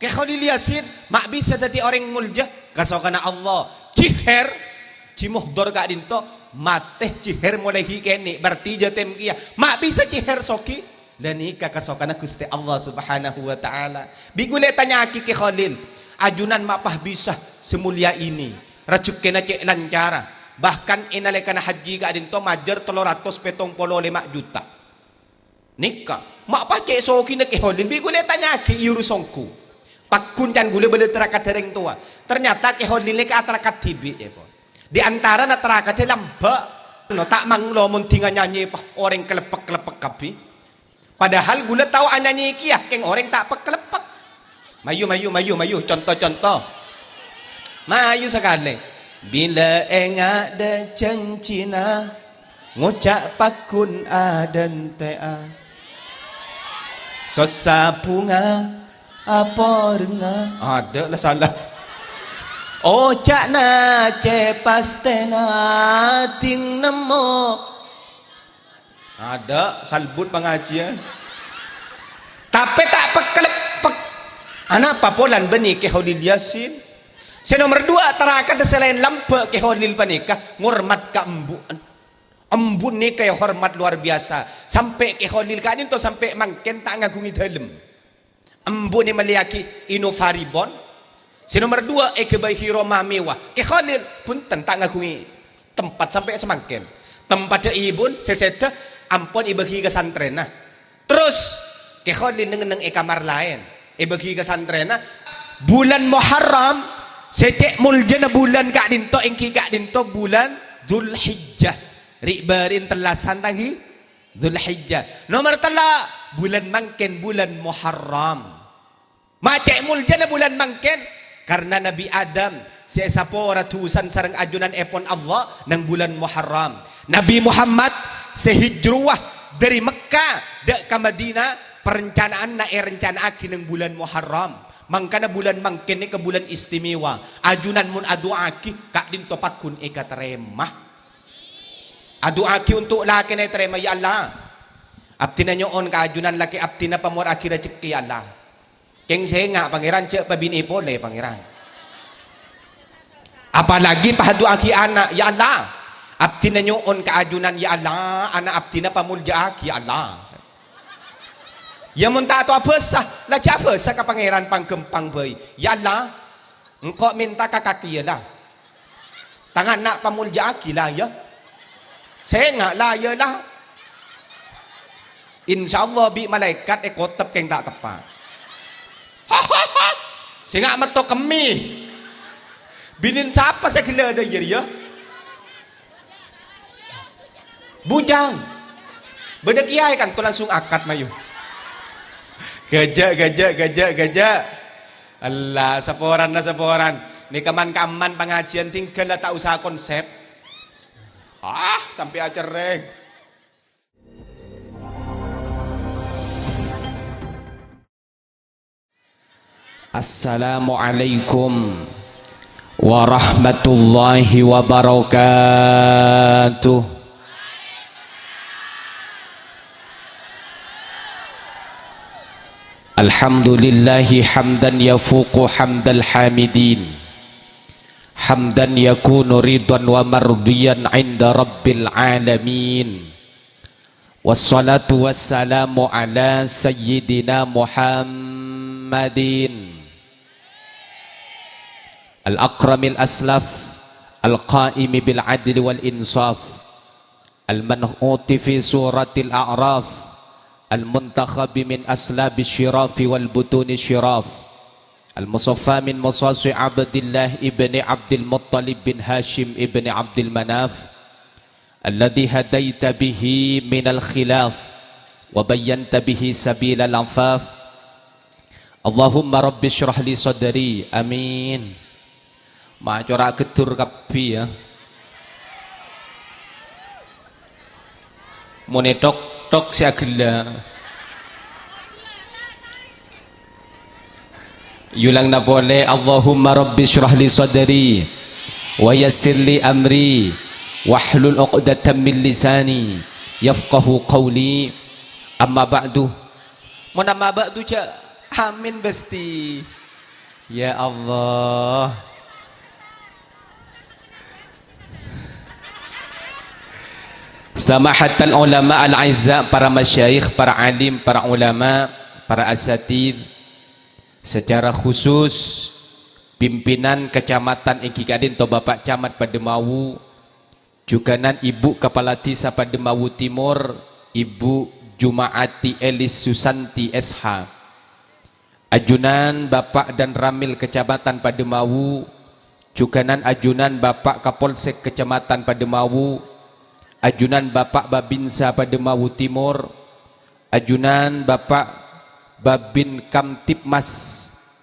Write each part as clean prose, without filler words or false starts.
Ke Khalil Yasin mak bisa jadi orang mulja kasokana Allah ciher cimuhdor gak dinto mateh ciher mulai hikeni berarti jatem kia mak bisa ciher soki dan nikah kasokana Gusti Allah Subhanahu wa taala bigule tanya aki ke Khalil ajunan mapah bisa semulia ini rajuk kena cek lancara bahkan inalekana haji gak dinto majer 375 juta nikah mak pakai soki nak ke Khalil bigule tanya aki urusonku Pakuncan gule beli terakat dereng tua. Ternyata ke Khalil ke atarakat tibi di antara na terakat lamba no tak manglo muntingan nyanyi orang kelepek kapi. Padahal gule tahu anyanyi kia keng orang tak pekelepek. Mayu contoh. Mayu sekali. Bila enggak ada cincina ngucap pakun adan tea. Sosa bunga apa renga ada lah salah cak na cepastena ting nemo ada salbut pengajian tapi tak pekelepek anak apa polan benih ke Khalil Yasin nomor 2 terakat selain lampe ke Khalil panikah ngurmat ka embun ni kayak hormat luar biasa sampai ke Khalil kan itu sampai mangken tak ngagungi dalam Embu ni meliaki inovaribon. Nomor 2 kebai hiroma mewah. Ke Khalil pun tentang ngakungi tempat sampai semangkin. Tempat ibun seseta ampun ibagi ke santrena. Terus ke Khalil neng kamar lain. Ibagi ke santrena bulan Muharram secek muljana bulan kak dinto engki kak dinto bulan Dzulhijjah. Ribarin telasan lagi Dzulhijjah. Nomor 3 bulan mangken bulan Muharram. Macek muljana bulan mangken karena Nabi Adam sesapo ratusan sarang ajunan epon Allah nang bulan Muharram. Nabi Muhammad sehijruah dari Mekah dek ke Madinah perencanaan na rencana aki nang bulan Muharram. Mangkana bulan mangken ni ke bulan istimewa. Ajunan mun adu aki kak din topakun ika teremah. Adu aki untuk laki na terema ya Allah. Abti na nyoon kaajunan laki abti na pamor akira cek ya Allah. Keng senga pangeran cek pabini pole pangeran. Apalagi pahadu aki anak ya Allah. Abti na nyoon kaajunan ya Allah, anak abti na pamulja aki ya Allah. Ya mun ta to apa sah, la apa sah ka pangeran pangkempang boy. Ya Allah, engkau minta kakaki ya lah. Tangan nak pamulja aki lah ya. Senga lah ya lah. Insyaallah bi malaikat ekotep keng tak tepat. Sehingga metok kemi binin siapa saya kena ada ya bujang beda kiai kan tu langsung akad mayu gajah Allah saporan ni kaman pengajian tinggal lah tak usah konsep sampai acereng. Assalamualaikum warahmatullahi wabarakatuh. Alhamdulillahi hamdan yafuqu hamdal hamidin. Hamdan yakunu ridwan wa mardiyan inda rabbil alamin. Wassalatu wassalamu ala sayyidina Muhammadin al-akramil aslaf al-qaimi bil adli wal insaf al-manhuti fi suratil a'raf al-muntakhabi min aslabi syirafi wal butuni syiraf al-musaffa min musasi abdillah ibni abdil muttalib bin hashim ibni abdil manaf alladhi hadaita bihi min al-khilaf wa bayyanta bihi sabila al-anfaf Allahumma rabbi syrah li sadri amin. Macora ketur kapi ya. Mone tok si agila. Yulang na boleh Allahumma rabbi syrah li sadri wa yassir li amri wahlul 'uqdatam min lisani yafqahu qawli amma ba'du. Mun amma ba'du ca amin besti. Ya Allah. Samahatul ulama al-aizza, para masyayikh, para alim, para ulama, para asatid, secara khusus pimpinan kecamatan Engki Kadin atau Bapak Camat Pademawu, juga nan Ibu Kepala Desa Pademawu Timur, Ibu Jumaati Elis Susanti SH, ajunan Bapak dan Ramil Kecamatan Pademawu, juga nan ajunan Bapak Kapolsek Kecamatan Pademawu, ajunan Bapak Babinsa Pademawu Timur, ajunan Bapak Babin Kamtipmas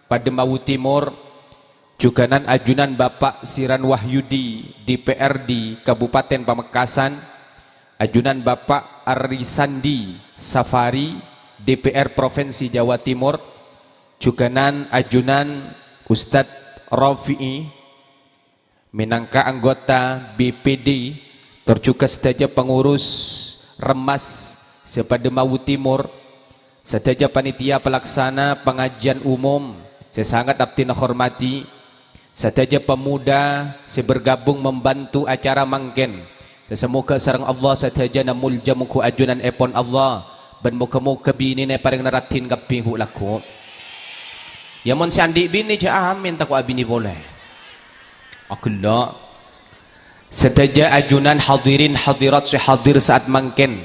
Pademawu Timur, juga nan ajunan Bapak Siran Wahyudi DPRD Kabupaten Pamekasan, ajunan Bapak Arisandi Safari DPR Provinsi Jawa Timur, juga nan ajunan Ustadz Rafi'i minangka anggota BPD terjuga sedaja pengurus Remas Sepademawu Timur, sedaja panitia pelaksana pengajian umum saya sangat abdi hormati, sedaja pemuda saya bergabung membantu acara mangken, semoga sareng Allah sedaja namul jamuku ajunan epon Allah ben muka-muka bini ne paring naratin kapihu laku ya mon sandi bini ja amin taku abini boleh akullah. Sedaja ajunan hadirin hadirat hadir saat mangken,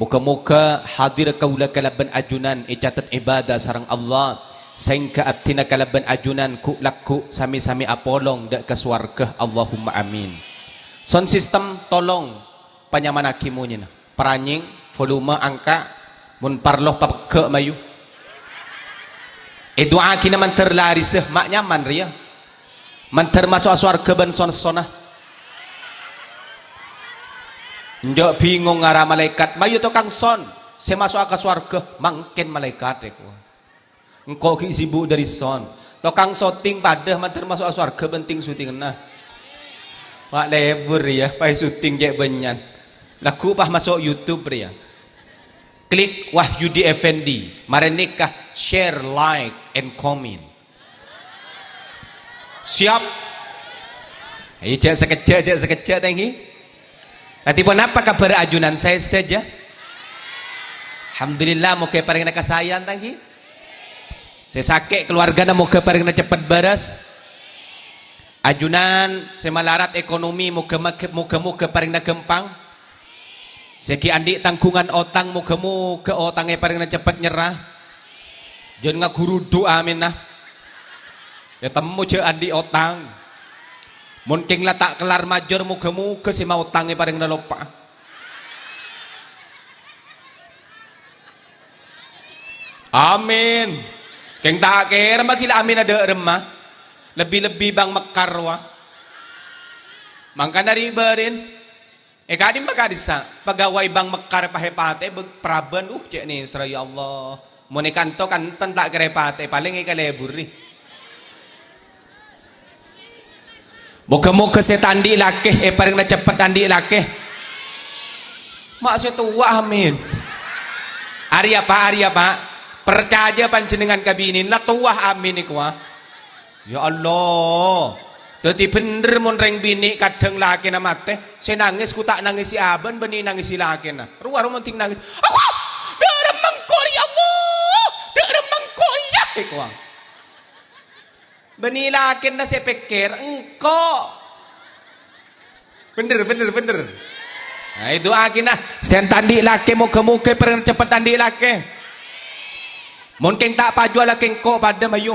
muka-muka hadir kaula kalaban ajunan icatat ibadah sarang Allah sehingga abtina kalaban ajunan ku laku sami-sami apolong dak ke swarga Allahumma amin. Sound system tolong panyamanakimunya peranying volume angka mun parloh papke mayu doa kina man terlariseh mak nyaman ria man termasuk swarga ban son-sonah. Njok bingung ngara malaikat mayu to kang son saya masuk ke swarga mangken malaikat eko engkau ki sibuk dari son to kang syuting padah mantar masuk swarga penting syuting nah wak lebur ya pai syuting jek benyan laku pah masuk YouTube ya klik Wahyudi Effendi mare nikah share like and comment siap ayo jek sekejap tangki. Nanti pun apa kabar ajunan saya saja? Alhamdulillah moga paring nak sayang tangki. Saya sakit keluarga na moga paring na cepat baras. Ajunan saya malarat ekonomi moga paring na gempang. Segi andi tanggungan otang moga otangnya paring na cepat nyerah. Jangan ngaguru doa amin nah. Ya temu je andi otang. Mungkin lah tak kelar major muka-muka si mau tangi paling nalopa. Amin. Keng tak kira makila amin ada remah. Lebih-lebih bang mekar wah. Mangka dari berin. Kadim makadisa. Pegawai bang mekar pahepate praben cek nih seraya Allah. Monikanto kan tak kerepate paling ikalebur nih. Moga-moga saya tandi lakeh paling na cepat tandi lakeh mak saya tua amin Arya pak percaya panjenengan kabinin lah tua amin iku ya Allah dadi bener mun reng bini kadang laki na mate saya nangis ku tak nangis si aban beni nangis si laki na ruang ting nangis aku derem mengkor ya Allah derem mengkor ya iku benilakin na saya pikir engkau bener nah itu akhirnya saya tandi laki muka-muka pernah cepat tandi laki mungkin tak pajual laki engkau pada mayu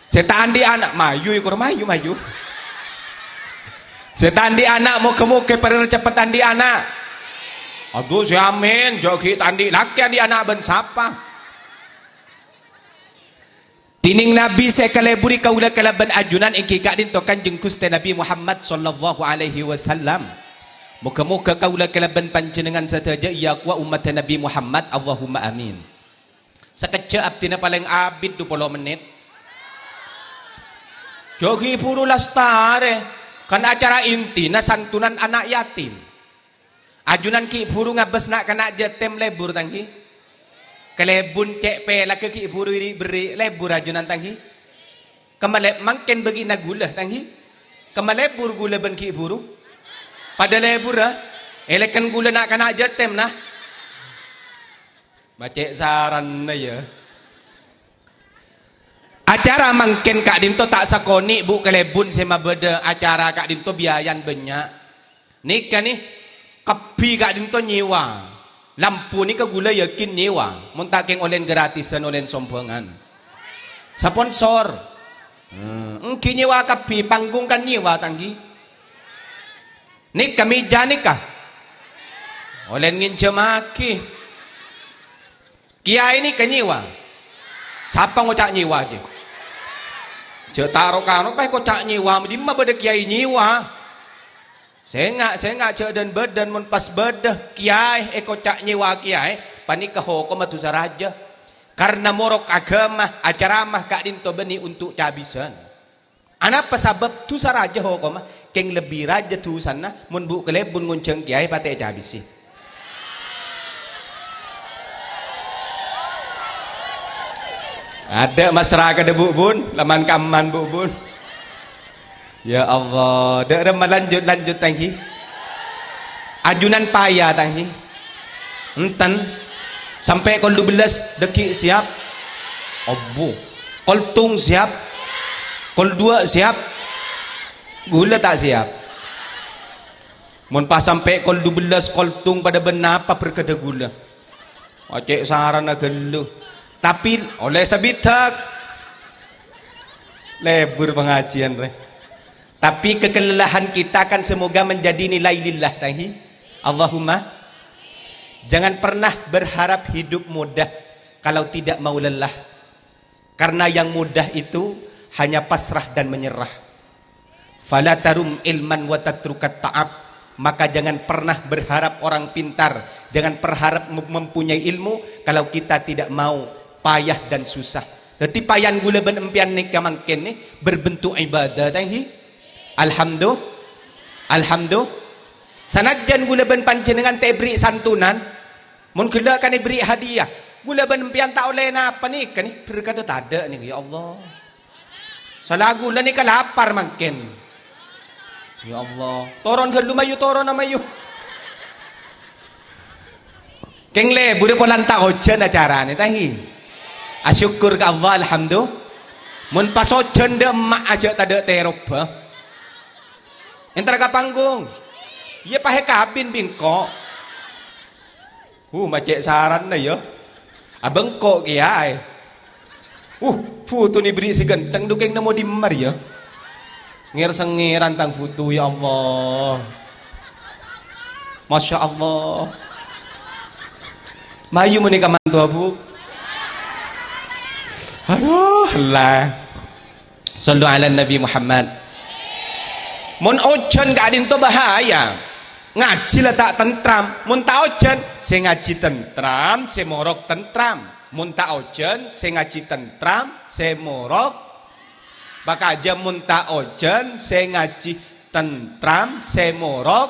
saya tandi anak mayu ikut mayu saya tandi anak muka-muka pernah cepat tandi anak aduh saya amin jogi tandi laki di anak ben siapa tining Nabi saya kaleburi kaula kalaban ajunan engki kadin to Kanjeng Gusti Nabi Muhammad sallallahu alaihi wasallam. Muka-muka kaula kalaban panjenengan sadaja iya kuwa umat Nabi Muhammad Allahumma amin. Sekejap abdina paling abid 20 menit. Jogi puru lastare kan acara intina santunan anak yatim. Ajunan ki puru ngabes nak kena jetem lebur tangki. kelebun cek pe la ke ki buru iri beri lebur ajunan tanghi kemale mangken bagi na gula tanghi kemale bur gula ben ki buru pada lebur elekan gula nak kana jetem nah bacek saran na ya acara mangken kak dinto tak sakoni bu kelebun sema beda acara kak dinto biayan banyak nikah nih kapi kak dinto nyewa lampu ni ke gula yakin nyewa muntaking olen gratisan olen sombongan sponsor engki nyewa kapi panggung kan nyewa tanggi nikah meja nikah olen ngincemaki kiai ini ke nyewa siapa ngocak nyewa aja cek taruh kano pa kocak nyewa di mana beda kiai nyewa saya nggak cek dan badan mun pas bedah kiai kocak nyewa kiai panik ke hukum atu saraja karena morok agama acara mah kak dinto beni untuk cabisan anak pasabab tu saraja hukum keng lebih raja tu sana mun bu kelebun ngunceng kiai pate cabisi ada masyarakat ada bu bun laman kaman bu bun ya Allah dak remah lanjut tangki ajunan payah tangki enten sampai kol 12 dekik siap obu kol tung siap kol 2 siap gula tak siap mun pas sampai kol 12 kol tung pada benar apa perkada gula ocek saran agelu tapi oleh sabitak lebur pengajian re. Tapi kekelelahan kita kan semoga menjadi nilai lillah tahi. Allahumma jangan pernah berharap hidup mudah kalau tidak mau lelah. Karena yang mudah itu hanya pasrah dan menyerah. Fala tarum ilman wa tatrukat ta'ab. Maka jangan pernah berharap orang pintar, jangan berharap mempunyai ilmu kalau kita tidak mau payah dan susah. Jadi payan gula ben empian ni kamangken ni berbentuk ibadah tanghi. Alhamdulillah. Sanajan gula ben panjenengan te beri santunan, mun kula kan beri hadiah. Gula ben empian tak oleh napa ni kan ni berkata tak ada ni ya Allah. Salah gula ni kalapar mangken. Ya Allah. Toron gelu mayu toron mayu. Keng le bude polanta ojen acara ni tahi. Asyukur ke Allah alhamdulillah mun pas ojen de emak aja tak ada teroba entar ke panggung iya pahe kabin bingkok macek saran na ya abang kok kiai foto ni beri si ganteng dukeng namo di mar ya ngir sengiran tang foto ya Allah Masya Allah mayu menikah mantu abu aduh lah sallu ala Nabi Muhammad mun ojen gak adin to bahaya ngaji lah tak tentram mun tak ojen se ngaji tentram se morok tentram mun tak ojen se ngaji tentram se morok baka aja mun tak ojen se ngaji tentram se morok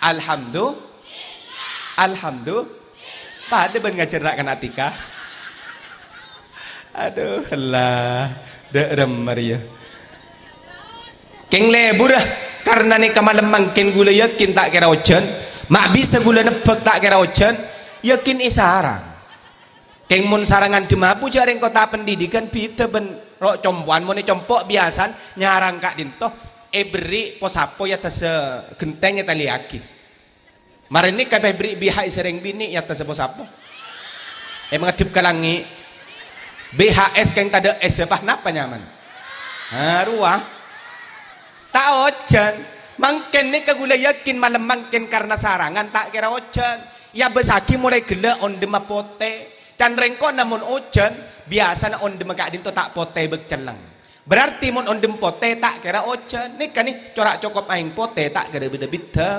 alhamdulillah pada ben ngacerak kan atika aduh lah derem Maria keng lebur karena ni kamalam mangkin gula yakin tak kira ojen mak bisa gula nepek tak kira ojen yakin isarang keng mun sarangan demapu jaring kota pendidikan pita ben rok compuan mun compok biasan nyarang kak dinto beri posapo ya tas genteng ya taliaki marin ni kan beri bihai sering bini ya tas posapo mengadip kalangi BHS keng tada S apa napa nyaman ruah tak ojen mangken ni kagula yakin malam mangken karena sarangan tak kira ojen ya besaki mulai gila on dema pote dan rengko namun ojen biasa na on dema kak dinto tak pote bekcelang berarti mun on dem pote tak kira ojen ni kan ni corak cokop aing pote tak kira beda beda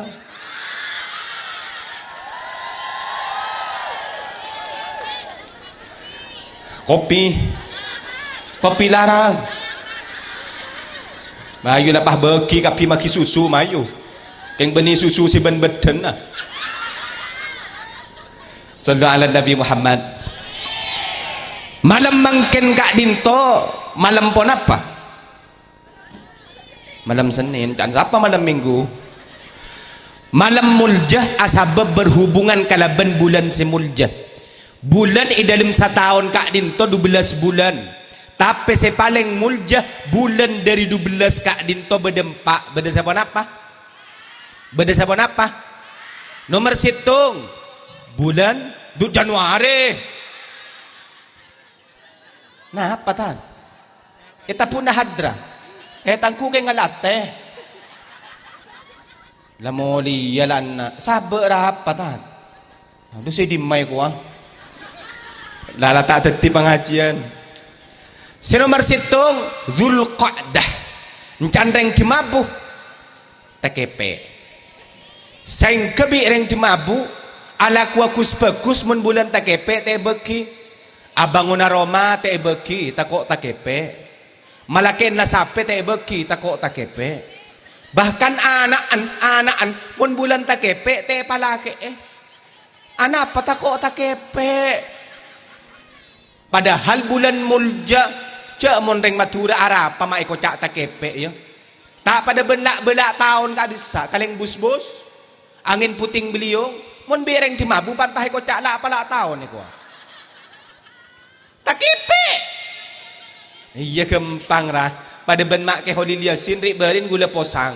kopi larang mayu lapah bagi kapi maki susu mayu keng beni susu si ben beden nah Sallallahu ala Nabi Muhammad. Malam mangken Kak Dinto, malam pon apa? Malam Senin, dan siapa malam Minggu? Malam muljah asabab berhubungan kalaban bulan semuljah. Bulan dalam setahun Kak Dinto 12 bulan. Tapi sepaling muljah bulan dari 12 Kak Dinto berdempak. Beda sabon apa? Beda sabon apa? Nomor situng bulan Januari. Nah apa tan? Kita pun hadra. Tangku kay ngalate. Lamoli yalan na. Sabar apa tan? Aduh si dimay ko Lalata teti pengajian. Si nomor situng Zulqa'dah. Encandreng dimabu. TKP. Saing kebi reng dimabu. Ala kuakus bagus mun bulan TKP te beki. Abanguna Roma te beki takok TKP. Malakin na sape te beki takok TKP. Bahkan anak-anak mun bulan TKP te palaki anak apa takok TKP. Padahal bulan mulja cak mun reng Madura Arab pa maiko cak TKP ya. Tak pada belak-belak tahun ka bisa kaleng bus-bus angin puting beliung. Mun bereng di mabu pan pahe kocak la pala tahun iku. Takipe. Iya gempang rah. Pada ben mak ke Holil Yasin rik berin gula posang.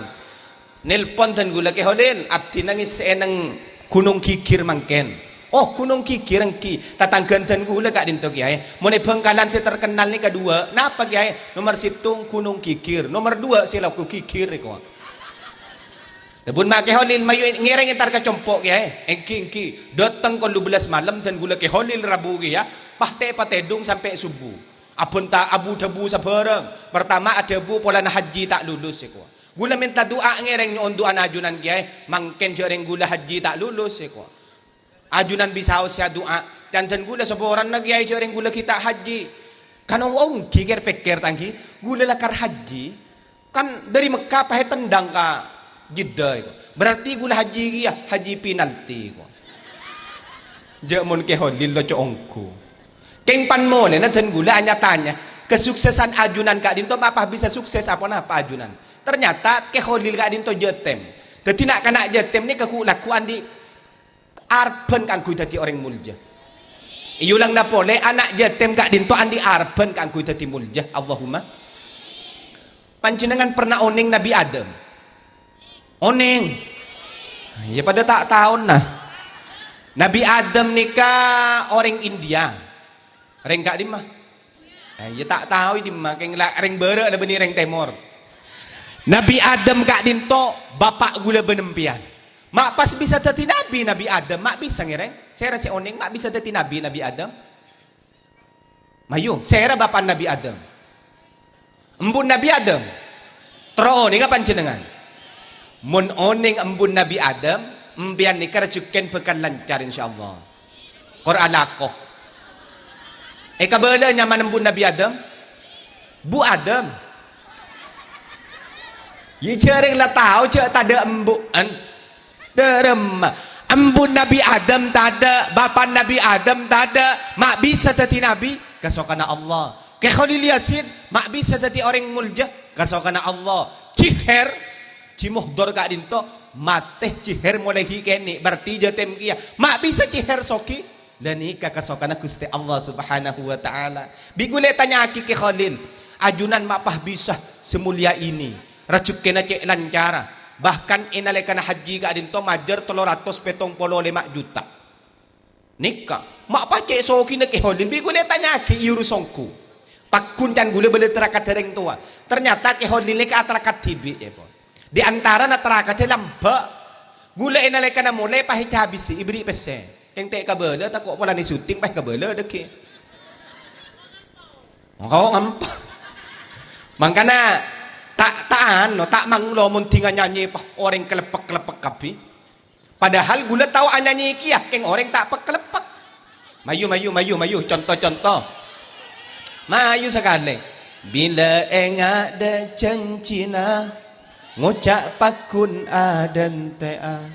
Nelpon tan gula ke Holil abdi nangis enang Gunung Kikir mangken. Oh Gunung Kikir engki tatanggan dan gula Kak Dinto kiai. Mun Bengkalan si terkenal ni kedua. Napa kiai? Nomor situng Gunung Kikir. Nomor 2 silaku Kikir iku. Bun mak ke Holil mayu ngereng entar ka compok ya engki datang kon 12 malam dan gula ke Holil Rabu ya pahte patedung sampai subuh apun ta abu dabu sabareng pertama ada bu pola haji tak lulus ya gula minta doa ngereng nyon doa ajunan kiai mangken jereng gula haji tak lulus ya ajunan bisa usia doa dan gula saboran na kiai jereng gula kita haji kan ong kikir pikir tangki gula lakar haji kan dari Mekah pahe tendang ka Jeddah itu. Berarti gula haji ya, haji penalti ko. Jamon ke Holil lo coongku. Keng pan mo ne nanten gula nyatanya kesuksesan ajunan Kak Dinto apa bisa sukses apa ajunan. Ternyata ke Holil Kak Dinto jetem. Dadi nak kena jetem ni kelakuan di arben kanggo dadi orang mulja. Iulang na pole anak jetem Kak Dinto andi arben kanggo dadi mulja. Allahumma. Panjenengan pernah oning Nabi Adam. Oning ya pada tak tahun nah Nabi Adam nikah orang India reng Kak Dimah ya tak tahu Dimah keng reng bere ada benih reng Timur Nabi Adam Kak Dinto bapak gula benempian mak pas bisa jadi Nabi Adam mak bisa ngereng saya rasa oning mak bisa jadi Nabi Adam mayu saya bapak Nabi Adam embun Nabi Adam terus nih kapan jenengan mun oning embun Nabi Adam mbian nikah recuken pekan lancar insyaallah Quran lakoh kabela nyaman embun Nabi Adam Bu Adam ye jarang lah tahu cak tada embuan derem embun Nabi Adam tada bapak Nabi Adam tada mak bisa jadi Nabi kasokana Allah ke Khalil Yasin mak bisa jadi orang mulja kasokana Allah ciher cimuhdor Kak Dinto mateh ciher mulai hikeni berarti jatem kia mak bisa ciher soki dan nikah kasokana Gusti Allah Subhanahu wa taala bigule tanya aki ke Khalil ajunan mak pah bisa semulia ini racuk kena cek lancara bahkan inalekana haji Kak Dinto majer 375 juta nikah mak pah cek soki na ke Khalil bigule tanya aki yurusongku pakuncan gule beli terakat dereng tua ternyata ke Khalil ke atarakat tibi ya po di antara na terakatnya lambak gula inalekana mulai pahit habis si ibri pesen yang tak kabela tak kok pala ni syuting pahit kabela deki kau ngampak makanya tak manglo muntingan nyanyi pah orang kelepek kapi padahal gula tahu nyanyi kia keng orang tak kelepek mayu contoh mayu sekali bila enggak ada cancina ngucap pakun adan tea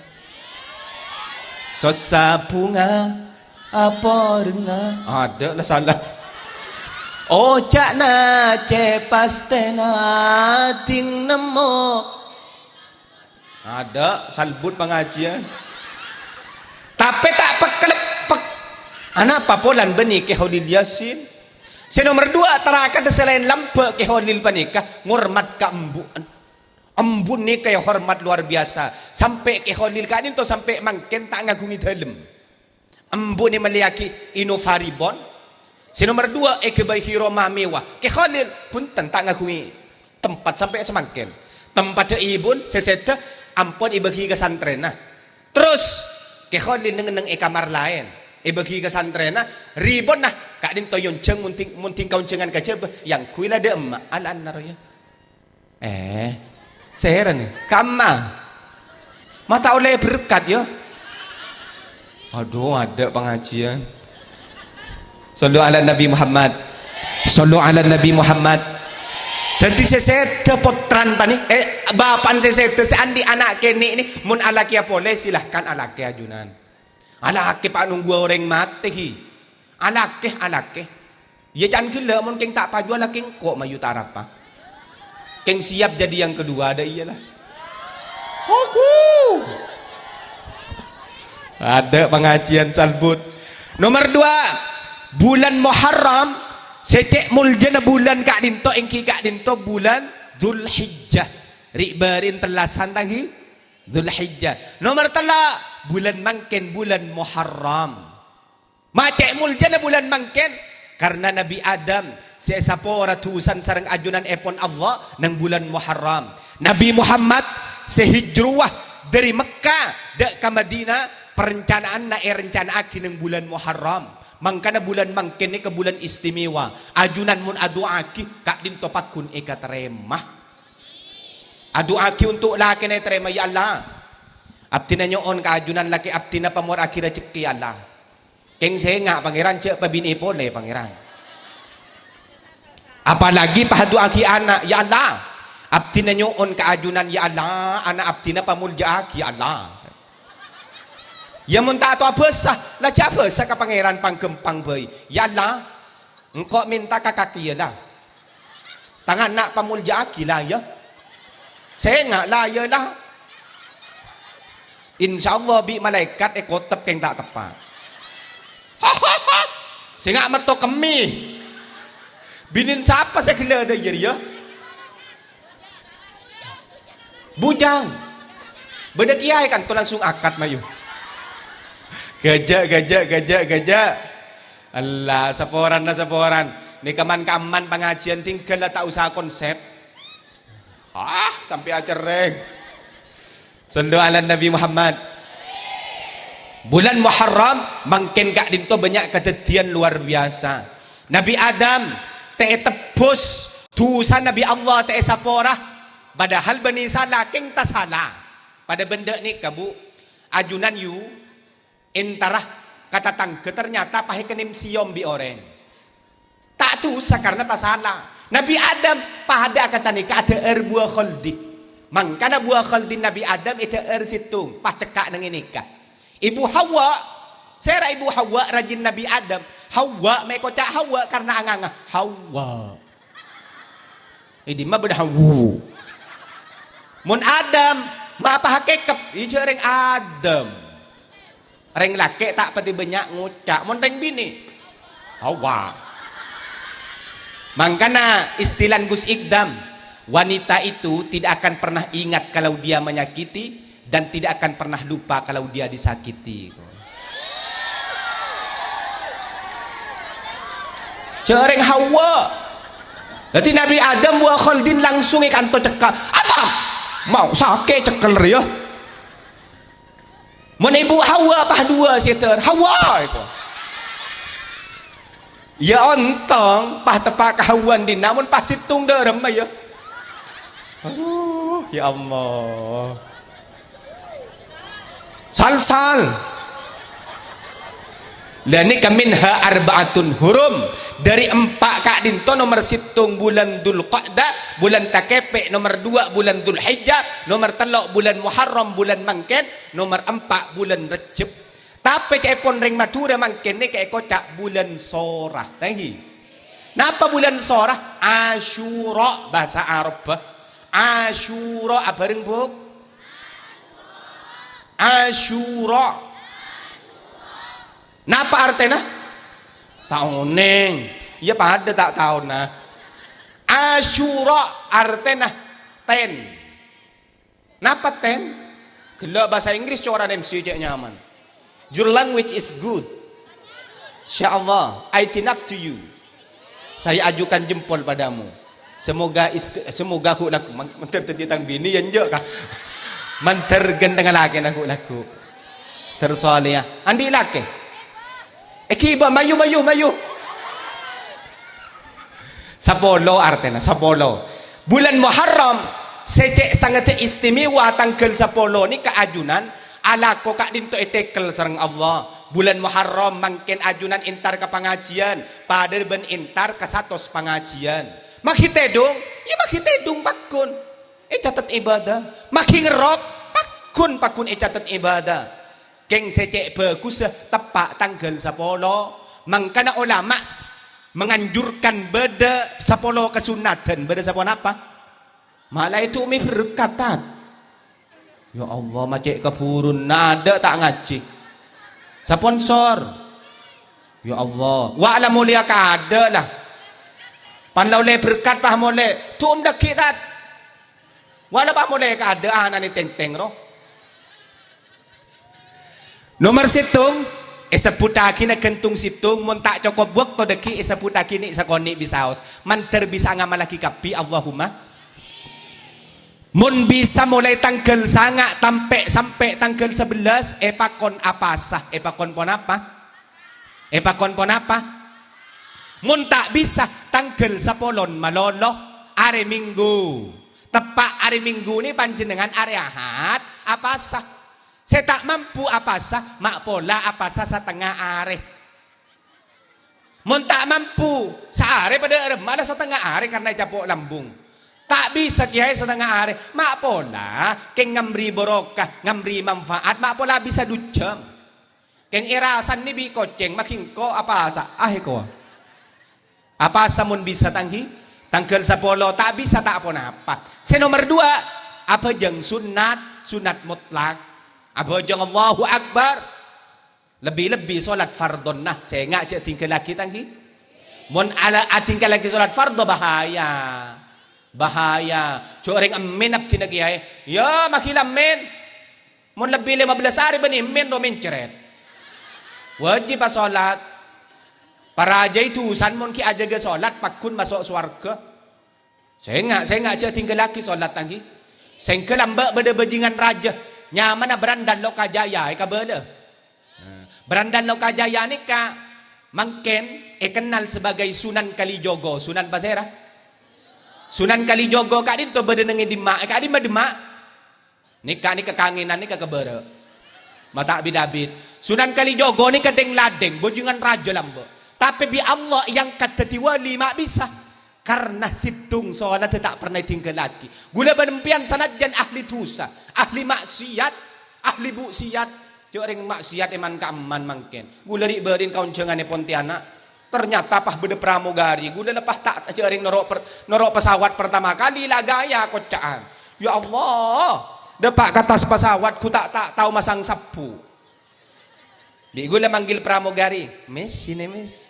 sosa bunga apa dengar ada lah salah ojak na cepastena ting nemo ada salbut pengajian tapi tak pekelep anak papolan beni ke Holil Yasin nomor 2 terakan selain lampe ke Holil panikah ngurmat ka embun ni kayak hormat luar biasa sampai ke Holil kan itu sampai mangken tak ngagungi dalam embun ni meliaki inovaribon nomor 2 kebai hiroma mewah ke Holil pun tak ngagungi tempat sampai semangken tempat ibun seseta ampun ibagi ke santren nah terus ke Holil neng kamar lain ibagi ke santren nah ribon nah kak din toyon ceng munting kauncengan kaca yang kuila de emak alan naroya seheran nih kama mata oleh berkat ya aduh ada pengajian sallu ala Nabi Muhammad sallu ala Nabi Muhammad dan di sesete potran panik bapan sesete seandi anak kene ini mun alaki boleh silahkan alaki ajunan alaki pak nunggu orang mati hi alaki ya jangan gila mun keng tak paju alaki kok mayu tarapa keng siap jadi yang kedua ada iyalah aku ada pengajian salbut nomor 2 bulan Muharram secek muljana bulan kak dinto engki kak dinto bulan Dzulhijjah ribarin telasan tangi Dzulhijjah nomor 3 bulan mangken bulan Muharram macek muljana bulan mangken karena Nabi Adam sesapora tusan sarang ajunan epon Allah nang bulan Muharram Nabi Muhammad sehijruah dari Mekah dek ke Madinah perencanaan na rencana aki nang bulan Muharram mangkana bulan mangken ke bulan istimewa ajunan mun adu aki kak din topakun eka teremah adu aki untuk laki na terema ya Allah abdi na nyoon ka ajunan laki abdi na pamor aki rezeki Allah keng senga pangeran cek pabini pole pangeran apalagi pahadu aki anak ya Allah abdi na nyoon kaajunan ya Allah anak abdi na pamulja aki ya Allah ya munta atau apa sah lah siapa sah ka pangeran pangkempang bayi ya Allah engkau minta kakaki ya lah tangan nak pamulja aki lah ya saya ngak lah ya lah insyaallah bi malaikat ekotep keng tak tepat saya ngak meto kemi binin siapa saya kena ada ya bujang beda kiai kan tu langsung akad mayu gajah Allah saporan ni kaman pengajian tinggal lah tak usah konsep sampai acereng sallu ala Nabi Muhammad bulan Muharram mangken kak dinto banyak kejadian luar biasa Nabi Adam tebus dosa Nabi Allah sapora padahal bani salah keng tak salah pada benda ni kabu ajunan yu entarah kata tangke ternyata pahe kenim siom bi orang tak dosa karena tak salah Nabi Adam pada kata ni ada buah khaldi mangkana buah khaldi Nabi Adam itu situng pas cekak nang nikah ibu Hawa saya ibu Hawa rajin Nabi Adam Hawa mai kocak Hawa karena anganga Hawa ini mah beda Hawa mun Adam ma apa hakikap ieu reng Adam reng laki tak pati banyak ngucak mun reng bini Hawa makanya istilah Gus Ikdam wanita itu tidak akan pernah ingat kalau dia menyakiti dan tidak akan pernah lupa kalau dia disakiti cereng Hawa berarti Nabi Adam buah khaldin langsung ikan to cekal Adam mau sakit cekal ya mun ibu Hawa pah dua seter Hawa itu ya ontong pah tepak kawan di namun pas situng derem ya aduh ya Allah sal dan ini minha arbaatun hurum dari 4 kak dinto nomor situng bulan Dzulqa'dah bulan takepe nomor 2 bulan Dzulhijjah nomor 3 bulan Muharram bulan mangken nomor 4 bulan Rejab Tapi cek pon ring matura mangken ni kayak kocak bulan sorah. Lagi. Napa bulan sorah? Asyura bahasa Arab. Asyura apa ring buk? Asyura. Napa artinya? Tahuneng. Iya pada tak tahu nah. Asyura artinya ten. Napa ten? Kalau bahasa Inggris coran MC cek nyaman. Your language is good. Insyaallah, I enough to you. Saya ajukan jempol padamu. Semoga aku laku. Manter tentang bini yang je kah? Manter gendang laki aku laku. Tersoalnya. Andi laki. Kiba mayu. Sapolo artinya sapolo. Bulan Muharram secek sangat istimewa tanggal sapolo ni keajunan. Ala ko kak dinto etekel sareng Allah. Bulan Muharram mangken ajunan intar ke pengajian. Pada ben intar ke satos pengajian. Makhitedung, ya makhitedung pakun. Catat ibadah. Makhingerok, pakun catat ibadah. Keng secek bagus tepak tanggal 10. Mangkana ulama menganjurkan beda 10 kesunatan. Beda 10 apa? Malah itu umi berkatan. Ya Allah macek kepurun nada tak ngaji. Sponsor. Ya Allah. Wa ala mulia ka ada lah. Panlau le berkat pah mole. Tu dak kitat. Wala pah mole ka ada anak ni teng-teng roh. Nomor situng esaputaki na kentung situng mon tak cukup buak to deki esaputaki ni sakoni bisaos. Manter bisa ngamalaki kapi Allahumma. Mun bisa mulai tanggal sanga sampai tanggal 11 epakon apa sah? Epakon pon apa? Mun tak bisa tanggal 10 malolo are minggu. Tepak hari minggu ni panjenengan hari Ahad apa sah? Saya tak mampu apa sah? Mak pola apa sah setengah hari. Mun tak mampu sehari pada malah setengah hari karena capok lambung. Tak bisa kiai setengah hari. Mak pola keng ngamri borokah, ngamri manfaat. Mak pola bisa 2 jam. Keng irasan ni bi koceng makingko apa asa? Ko. Apa asa mun bisa tanggi? Tanggal 10 tak bisa tak apa. Nomor 2 apa jeng sunat mutlak. Apa jeng Allahu Akbar. Lebih-lebih solat fardon nah. Saya ngak tinggal lagi tanggi. Mun ala tinggal lagi solat fardo bahaya. Coreng amin abti na kiai. Ya makilam men. Mun lebih 15 hari bani men do menceret. Wajib pa salat. Para aja itu san mun ki aja ga salat pakun masuk surga. Saya ngak tinggal lagi salat tanggi. Saya kelambak beda bajingan raja. Nyaman berandan Lokajaya ka beda. Berandan Lokajaya ni ka mangken kenal sebagai Sunan Kalijogo. Sunan Pasera. Sunan Kalijogo kak din to beda nengi dimak kak din mademak nikah ni kekanginan ni kekebere mata bidabit Sunan Kalijogo ni kadeng ladeng bojungan raja lambo tapi bi Allah yang kata tiwali mak bisa karena situng soalnya tak pernah tinggal lagi gula benempian sanadjan ahli dosa ahli maksiat ahli buksiat orang maksiat eman keaman mangken gula diberin kauncengan Pontianak ternyata pah beda pramugari gula lepas tak cering norok pesawat pertama kali lah gaya kocaan ya Allah depak katas pesawat ku tak tahu masang sapu di gula manggil pramugari miss ini miss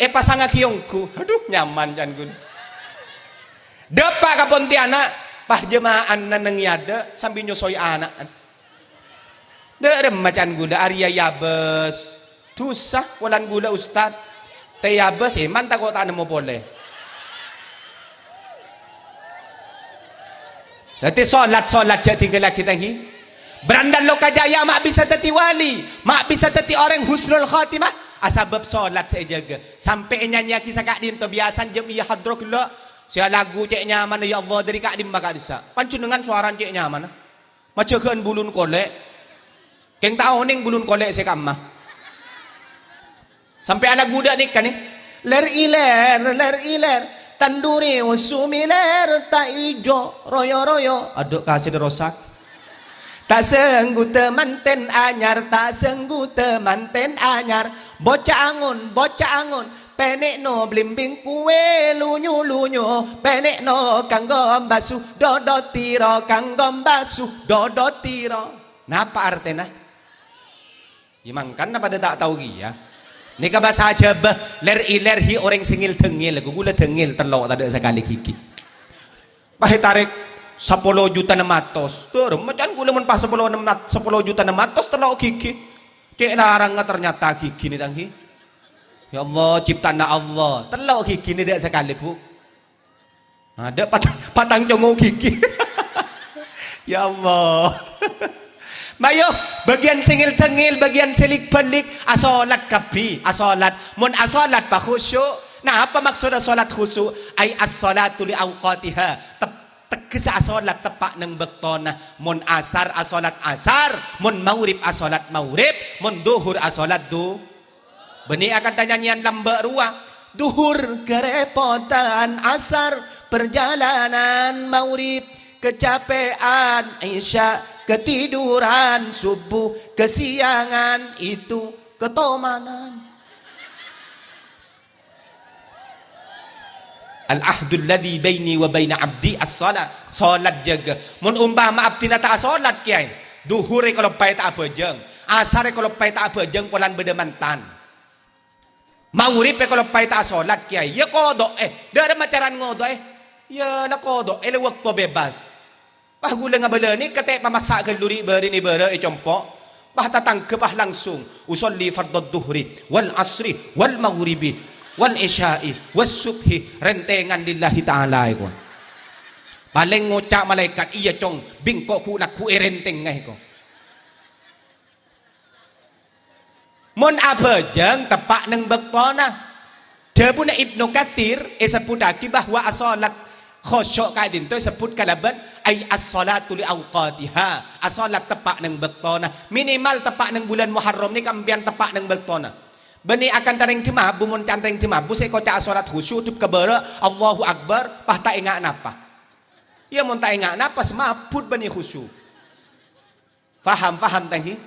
pasang akiongku aduh nyaman kan gula depak ke Pontianak pah jemaah naneng yada sambil nyosoi anak derem macan gula Arya Yabes tusah walan gula ustad teyabes mantap kok tak nemu boleh nanti solat jadi tinggal lagi tangi berandan Lokajaya mak bisa teti wali mak bisa teti orang husnul khatimah asabab solat saya jaga sampai nyanyi kisah kak din to biasan jam iya hadrok lo saya lagu cek nyaman ya Allah dari kak din bakal bisa pancun dengan suara cek nyaman macam kan bulun kolek keng tahu ning bulun kolek saya kamah sampai anak budak ni kan ni ler iler tanduri usumi ler tak ijo royo aduk kasih rosak Tak senggu temanten anyar, tak senggu temanten anyar. Bocah angon, penek no blimbing kue lunyu, penek no kanggo basuh, dodo tiro kanggo basuh, dodo tiro. Napa artinya? Imangkan na pada tak tahu ya. Ni ka bahasa Jawa ler hi orang singil tengil, gula tengil telok tak ada sekali gigi. Pahe tarik 10 juta 600. Tur, macam gula mun pas 10 juta 600 telok gigi. Kek larang ternyata gigi ni tangki. Ya Allah, ciptaan Allah. Telok gigi ni dak sekali, Bu. Ada patang congo gigi. Ya Allah. Mayo, bagian singil tengil, bagian selik pelik, asolat kapi, asolat. Mun asolat pa khusyuk. Nah, apa maksud asolat khusyuk? Ay as-salatu li awqatiha. Tegas asolat tepak nang bektona. Mun asar asolat asar, mun maurib asolat maurib, mun duhur asolat du. Beni akan tanya nyanyian lambak ruah. Duhur kerepotan, asar perjalanan, maurib kecapean, isya ketiduran, subuh kesiangan, itu ketomanan. Al-ahdul ladhi baini wa baina abdi as-salat. Salat jaga. Mun umpama abdi na ta salat kiai. Duhure kalau pai tak abejeng. Asare kalau pai tak abejeng polan beda mantan. Maurib kalau pai tak salat kiai. Ya kodok da macaran ngodok ya na kodok le waktu bebas. Pah gula ngabala ni kate pamasak keluri beri ni bere compok. Pah tatang ke pah langsung usolli fardhu dhuhri wal asri wal maghribi wal isya'i was subhi rentengan lillahi ta'ala ko. Paling ngocak malaikat iya cong bingkok ku nak ku renteng ngai ko. Mun abejeng tepak nang bektona. Debuna Ibnu Katsir sebutaki bahwa as-salat khusyuk kaidin tu sebut kalaban ay as-salatu li awqatiha. As-salat tepak nang bektona. Minimal tepak nang bulan Muharram ni kampian tepak nang bektona. Bani akan tareng jemaah bumun tareng jemaah bu saya kocak salat khusyuk tup kebara Allahu Akbar pah tak ingat napa. Ya mun tak ingat napa semaput bani khusyuk. Faham tangki?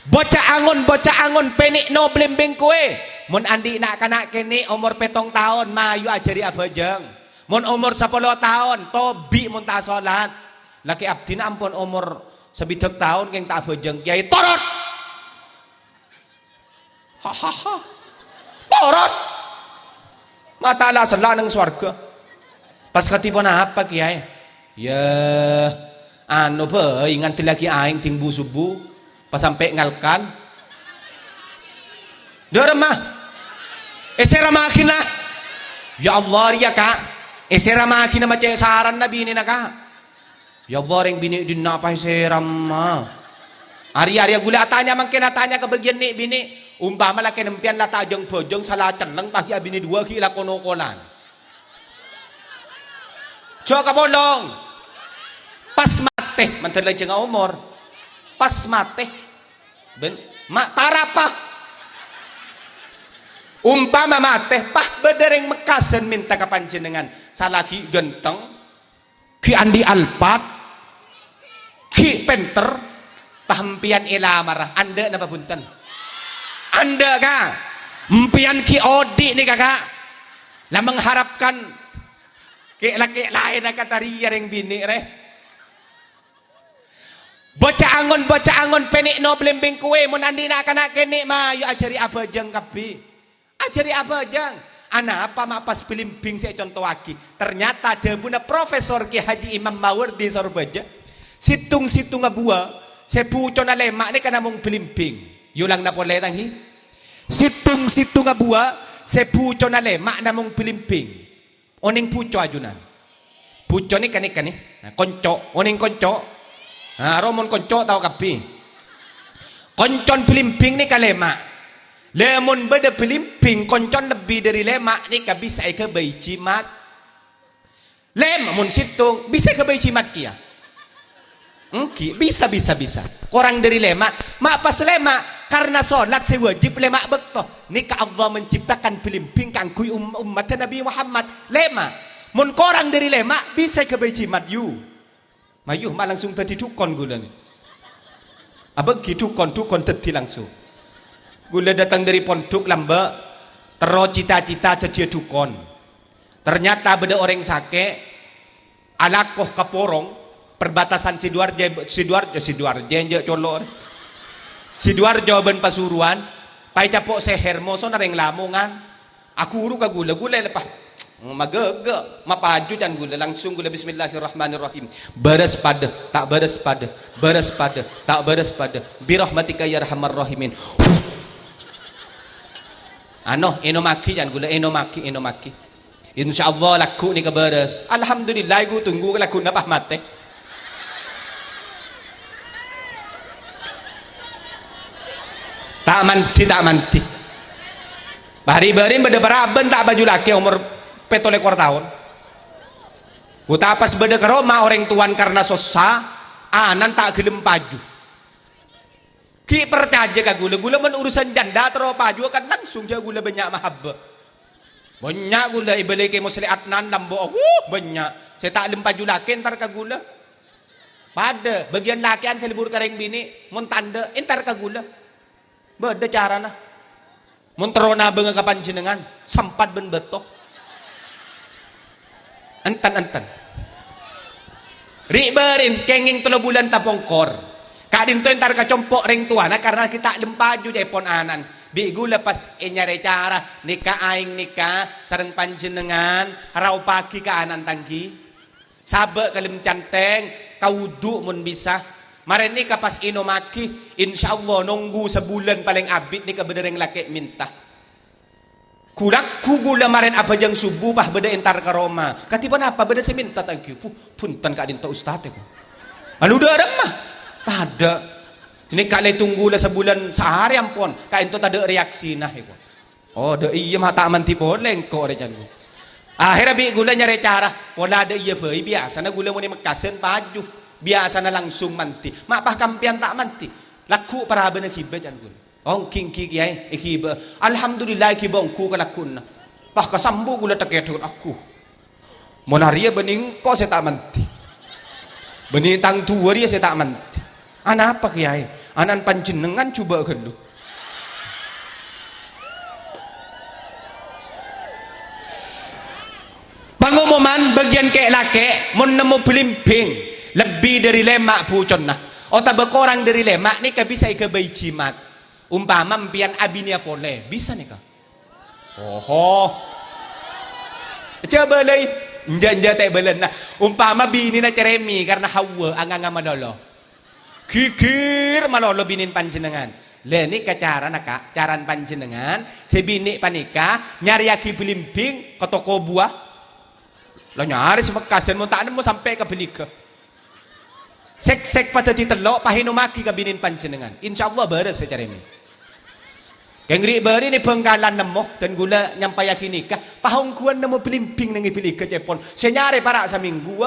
Bocah angon penik no blembeng kowe. Mun andi nak kanak kene umur 7 tahun mayu ajari abajeng. Mun umur 10 tahun tobi mun tak salat. Laki abdi ampun umur 7 tahun keng tak abajeng kiai torot. Hahaha. Torot. Mata ala selah nang swarga. Pas katipun apa kiai? Ya anu be nganti lagi aing tingbu subuh pas sampai ngalkan. Dorma. Esera makina. Ya Allah ya kak. Esera makina macam saran nabi ni nak. Ya Allah yang bini dinna apa esera mah. Ari-ari gula tanya mangkin tanya ke bagian ni bini. Umpama laki nempian lata jeng bojong salah celeng pagi abini dua kila konokolan. Coba bolong. Pas mate mantan lagi jeng umur. Pas mate. Mak tarapa. Umpama mate pah bedereng mekasen minta kapan jenengan. Salaki genteng. Ki andi alpat. Ki penter. Pahempian ilamarah. Anda napa punten? Anda kak empian ki odi nih kakak lah mengharapkan laki lain kata ria yang bini reh bocah angon penik no blembing kue mun andi nak kanak kene mah yu ajari abajeng kapi ajari abajeng anak apa mapas blimbing saya contoh lagi ternyata debuna Profesor Ki Haji Imam Mawardi Sorbaja situng abua sepuco na lemak ni kana mong blimbing yulang na polay tanghi situng abua sepuco na lemak na mong blimbing oning puco ajunan puco ni kanik konco oning konco romon konco tau kapi koncon blimbing ni kalema lemon beda blimbing koncon lebih dari lemak ni ka bisa ke bayi cimat lem mun situng bisa ke bayi cimat kia bisa kurang dari lemak mak pas lemak karena sholat saya wajib lemak betul nika Allah menciptakan blimbing kangkui umat Nabi Muhammad lemak mun kurang dari lemak bisa ke bayi cimat yu mayu mak langsung tadi dukon gula ni Abang dukon teti langsung. Gula datang dari pondok lamba, terus cita-cita jadi dukon. Ternyata beda orang sakit, alakoh kaporong, perbatasan Sidoarjo color. Sidoarjo ben Pasuruan, pai capok seher moso nareng lamongan. Aku uru ka gula lepas. Magege, mapaju dan gula langsung gula bismillahirrahmanirrahim. Beres pada, tak beres pada, beres pada, tak beres pada. Birahmatika ya arhamar rahimin. Enomaki dan gula enomaki. Insyaallah laku ni keberes. Alhamdulillah gue tunggu laku napah mate. Tak manti. Bari-bari beda beraben tak baju laki umur petolekor tahun. Kuta pas beda ke Roma orang tuan karena susah, anan tak gelem paju. Ki percaya ka gula men urusan janda terus paju akan langsung dia gula banyak mahabbah. Banyak gula ibeli ke muslihat nan lambo. Banyak. Saya tak lem paju laki entar ka gula. Pada bagian lakian saya libur kareng bini mun tanda entar ka gula. Beda carana. Mun terona beunga ka panjenengan sampat ben betok. Entan. Riberin kenging 3 bulan tapongkor. Kadin to entar ka compok ring tuana karena kita lempaju jepon anan. Bigu lepas nyare cara nikah aing nikah sareng panjenengan rau pagi ka anan tangki. Sabe kalem canteng kaudu mun bisa. Maren nikah pas inomaki insyaallah nunggu sebulan paling abid nikah bedereng laki minta. Kulakku gula maren apa jang subuh bah beda entar ke Roma. Katiban apa beda saya minta thank you. Punten kak dinta ustad ya. Anu udah ada mah. Tada. Ini kak lay tunggu lah sebulan sehari ampun. Kak itu tada reaksi nah ya. Oh de iya mah tak manti boleh kok rejan. Akhirnya bi gula nyari cara. Pola de iya fei biasa na gula mau ni makasen paju. Biasa na langsung manti. Mak pah kampian tak manti. Laku para bener kibat jan gula. Ong king kiai ikiba alhamdulillah ikiba ongku kalakun pah kasambu gula teketun aku monaria bening kok saya tak manti bening tang tua dia saya tak manti anak apa kiai anan panjenengan coba gelu pengumuman bagian kek lake mun nemu belimbing lebih dari lemak pucon nah otak bekorang dari lemak ni bisa ike bayi jimat umpama mpian abinia pole bisa nih kak oho coba lagi njanja tak belen nah umpama bini na ceremi karena hawa anganga madolo kikir malolo binin panjenengan leni ke cara naka caran panjenengan sebini panika nyari aki belimbing ke toko buah lo nyari semekasen mau tak mau sampai ke beli ke sek pada ditelok pahinomaki ke binin panjenengan insyaallah beres secara ini kengri beri ni penggalan nemo dan gula nyampai yakinika pahong kuan nemo pelimping nengi pilih ke Jepon senyare para seminggu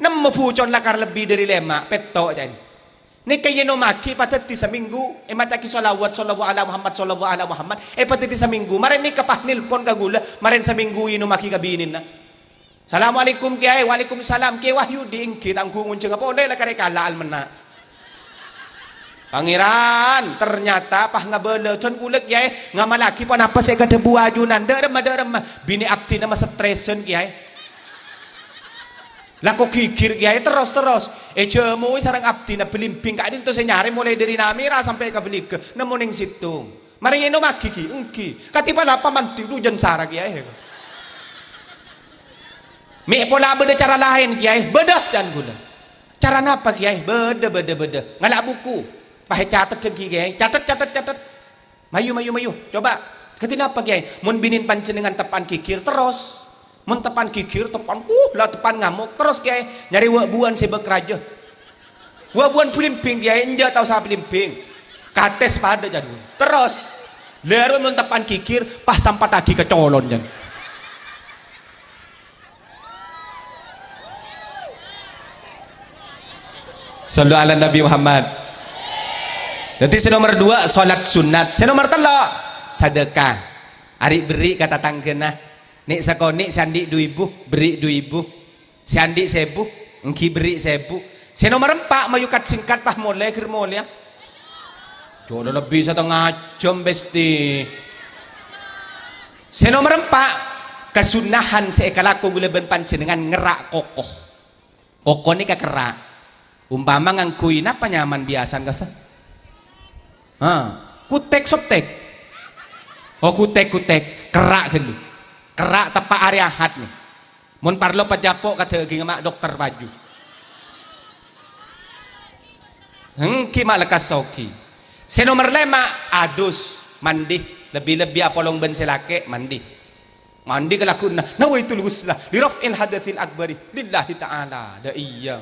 nemo pucon lakar lebih dari lemak petok dan ni kaya no maki patati seminggu mataki salawat sallallahu ala Muhammad patati seminggu maren ni kapah nilpon ka gula maren seminggu ino maki kabinin na Assalamualaikum kiai waalaikumsalam kiai wahyu diingkit ang kungun cenga boleh lakar kala almena Pangeran ternyata pah ngabele con kulit kiai ngamalaki pan apa saya kada buajunan derem bini abdi nama stresen kiai lako kikir kiai terus jemu sarang abdi na belimbing kak dinto saya nyari mulai dari namira sampai ke beli ke nemu ning situ mari eno maki ki engki katipan apa manti rujan sara kiai mi pola beda cara lain kiai beda dan gula cara napa kiai beda ngalak buku pakai catat dengki kiai catat mayu coba ketina apa kiai mun binin panjenengan tepan kikir terus mun tepan kikir tepan lah tepan ngamuk terus kiai nyari buan sebek raja buan pelimping kiai enja tahu sa pelimping kates pada jadul terus leru mun tepan kikir pas sampat lagi kecolon jan sallu ala Nabi Muhammad. Jadi nomor 2 salat sunat. Nomor 3 sedekah. Ari beri kata tanggena. Nik sakoni sandi 2.000 beri 2.000. Sandi 1.000 engki beri 1.000. Se nomor 4 mayukat singkat pah mulai kir mulai. Jodoh lebih 1/2 jam besti. Se nomor 4 kesunahan seekalaku gula ben panjenengan ngerak kokoh. Kokoh ni kerak. Umpama ngangkui napa nyaman biasa kasa. Kutek soptek. Oh kutek kerak gelu. Kerak tepak area hat nih. Mun parlo pajapok kata mak dokter baju. Ki mak lekas soki. Se nomor 5 adus mandi lebih-lebih apolong ben selake mandi. Mandi kelakuna nawaitul ghusla li raf'il hadatsin akbari lillahi ta'ala. Da iya.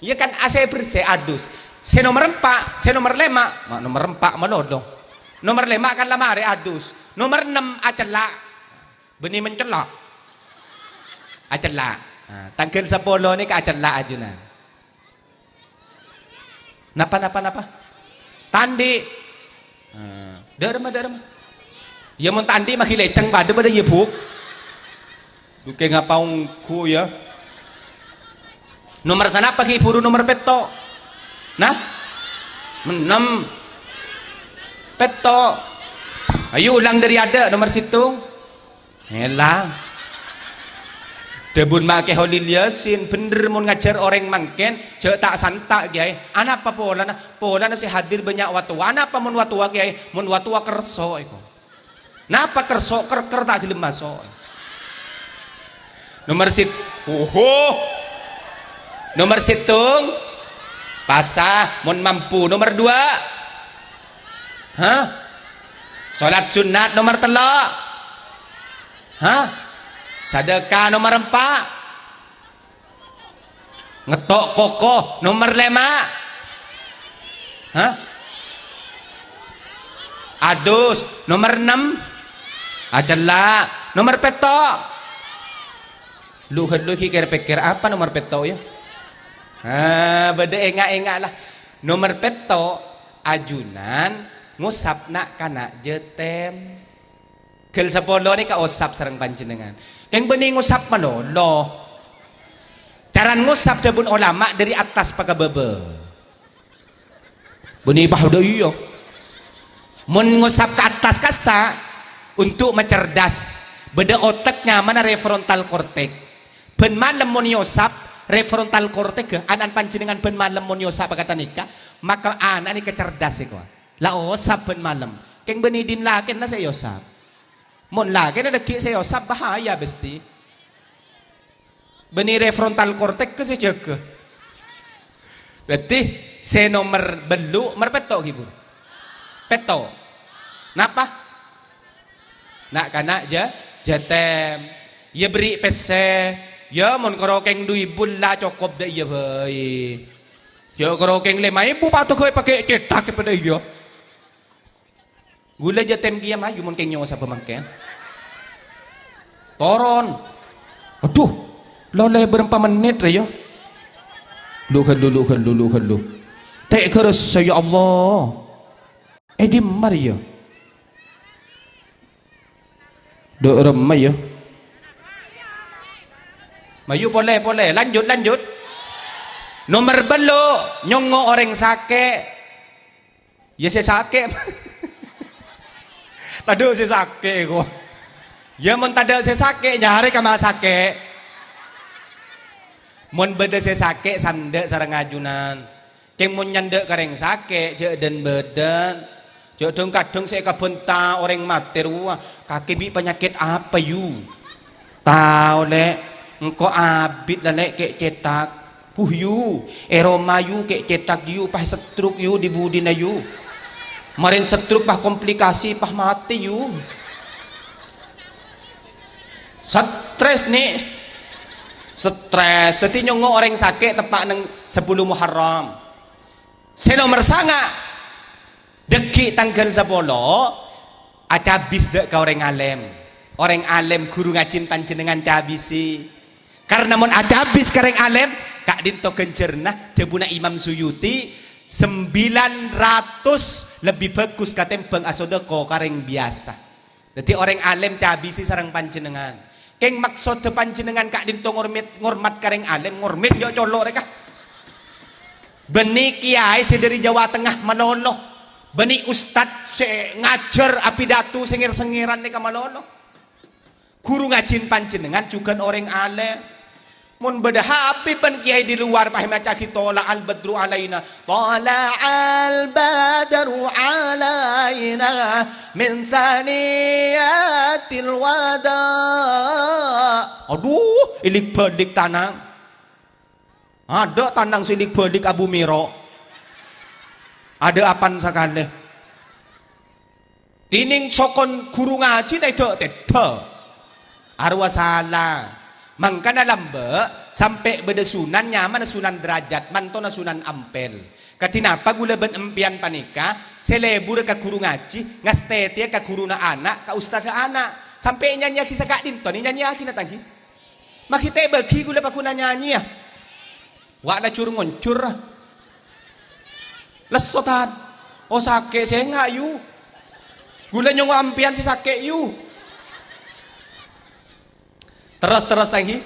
Iya kan ase bersih adus. Se nomor 4, se nomor 5, mak nomor 4 malodong. Nomor 5 kan lamare adus. Nomor 6 acelak. Benih mencelak. Acelak. Tangkel 10 ni ke acelak ajunan. Napa. Tandi. Derma. Ya mun tandi maki leceng pada ye buk. Duke ngapaung ku ya. Nomor sana pagi puru nomor peto. Nah. 6 peto. Ayo ulang dari ada nomor situ. Elang. Debun make Holil Yasin bener mun ngajar orang mangken je tak santak kiai. Ana apa pola si hadir banyak watu. Ana apa mun watu kiai? Mun watu kerso iku. Napa kerso ker tak gelem masuk. Nomor sit. Nomor situng pasah mun mampu. Nomor 2. Salat sunat nomor 3. Sedekah nomor 4. Ngetok kokoh nomor 5. Adus nomor 6. Acelak nomor peto. Lu pikir apa nomor peto ya? Beda engak lah. Nomor peto ajunan ngusap nak kana jetem. Kel 10 ni ka usap sareng panjenengan. Yang bening ngusap manolo. Cara ngusap dabun ulama dari atas pagabebe. Benih bahdo iyo. Mun ngusap ke atas kasa untuk mencerdas. Beda otaknya mana refrontal cortex. Ben malam mun nyosap refrontal cortex anan panjenengan ben malam mun nyosap kata nikah, maka anak ni kecerdas iku. La osap ben malam. Keng benih din lakin na sa yosap. Mun lagi na deki sa yosap bahaya besti. Benih refrontal cortex ke sejaga. Berarti se nomor belu merpeto gitu. Peto. Napa? Nak kana jatem. Ya beri pese. Ya mun korokeng 2,000 lah cukup dah iya bae. Ya korokeng 5,000 patok kowe pakai cetak kepada iya. Gula jatem kia maju mun keng nyawa sa pemangken. Toron. Aduh, loleh berapa menit ya? Lu. Tak keras saya Allah. Di Maria. Do ramai ya. Mayu boleh. Lanjut. Nomor belo nyongo orang sake. Ya saya sake. Tado saya sake ko. Ya mun tada saya sake nyari kama sake. Mun beda saya sake sandek sareng ajunan. Keng mun nyandek kareng sake je den beden. Je dong kadung saya kabenta orang mati ruah. Kaki bi penyakit apa yu? Tahu lek engko abit lah lek kek cetak. Puh yu, eroma yu kek cetak yu pah setruk yu di budina yu. Marin setruk pah komplikasi pah mati yu. Stres nih. Stres. Tadi nyongo orang sakit tepak neng 10 Muharram. Se nomor sanga. Deki tanggal 10 acabis dek ka orang alim. Orang alim guru ngajin panjenengan cabisi. Karena mun acabis ka orang alim kak dinto kencerna debuna Imam Suyuti 900 lebih bagus katembang asodeko kareng biasa. Jadi orang alim cabisi sarang panjenengan. Keng maksud panjenengan kak dinto ngormat kareng alim ngormit yo colok reka. Beni kiai saya dari Jawa Tengah Malolo. Beni ustad saya ngajar apidatu sengir-sengiran nih ke Malolo. Guru ngajin panjenengan juga orang alim. Mun beda hapi pan kiai di luar pahim maca tola al badru alaina. Tola al badru alaina min thaniyatil wada. Aduh, ilik bedik tanang. Ada tanang silik bedik Abu Miro. Ada apan sakane. Tining sokon guru ngaji na itu tete. Arwah salah. Mangkana lambe sampai beda sunan nyaman sunan derajat mantona sunan ampel. Katinapa gula ben empian panika selebur ka guru ngaji ngastete ka guru na anak ka ustaz anak sampai nyanyi kisah kak dinto ni nyanyi akina tangki. Makite bagi gula pakuna nyanyi ya. Wa la cur ngoncur. Lesotan. Oh sake saya ngayu. Gula nyong ampian si sake yu. Terus lagi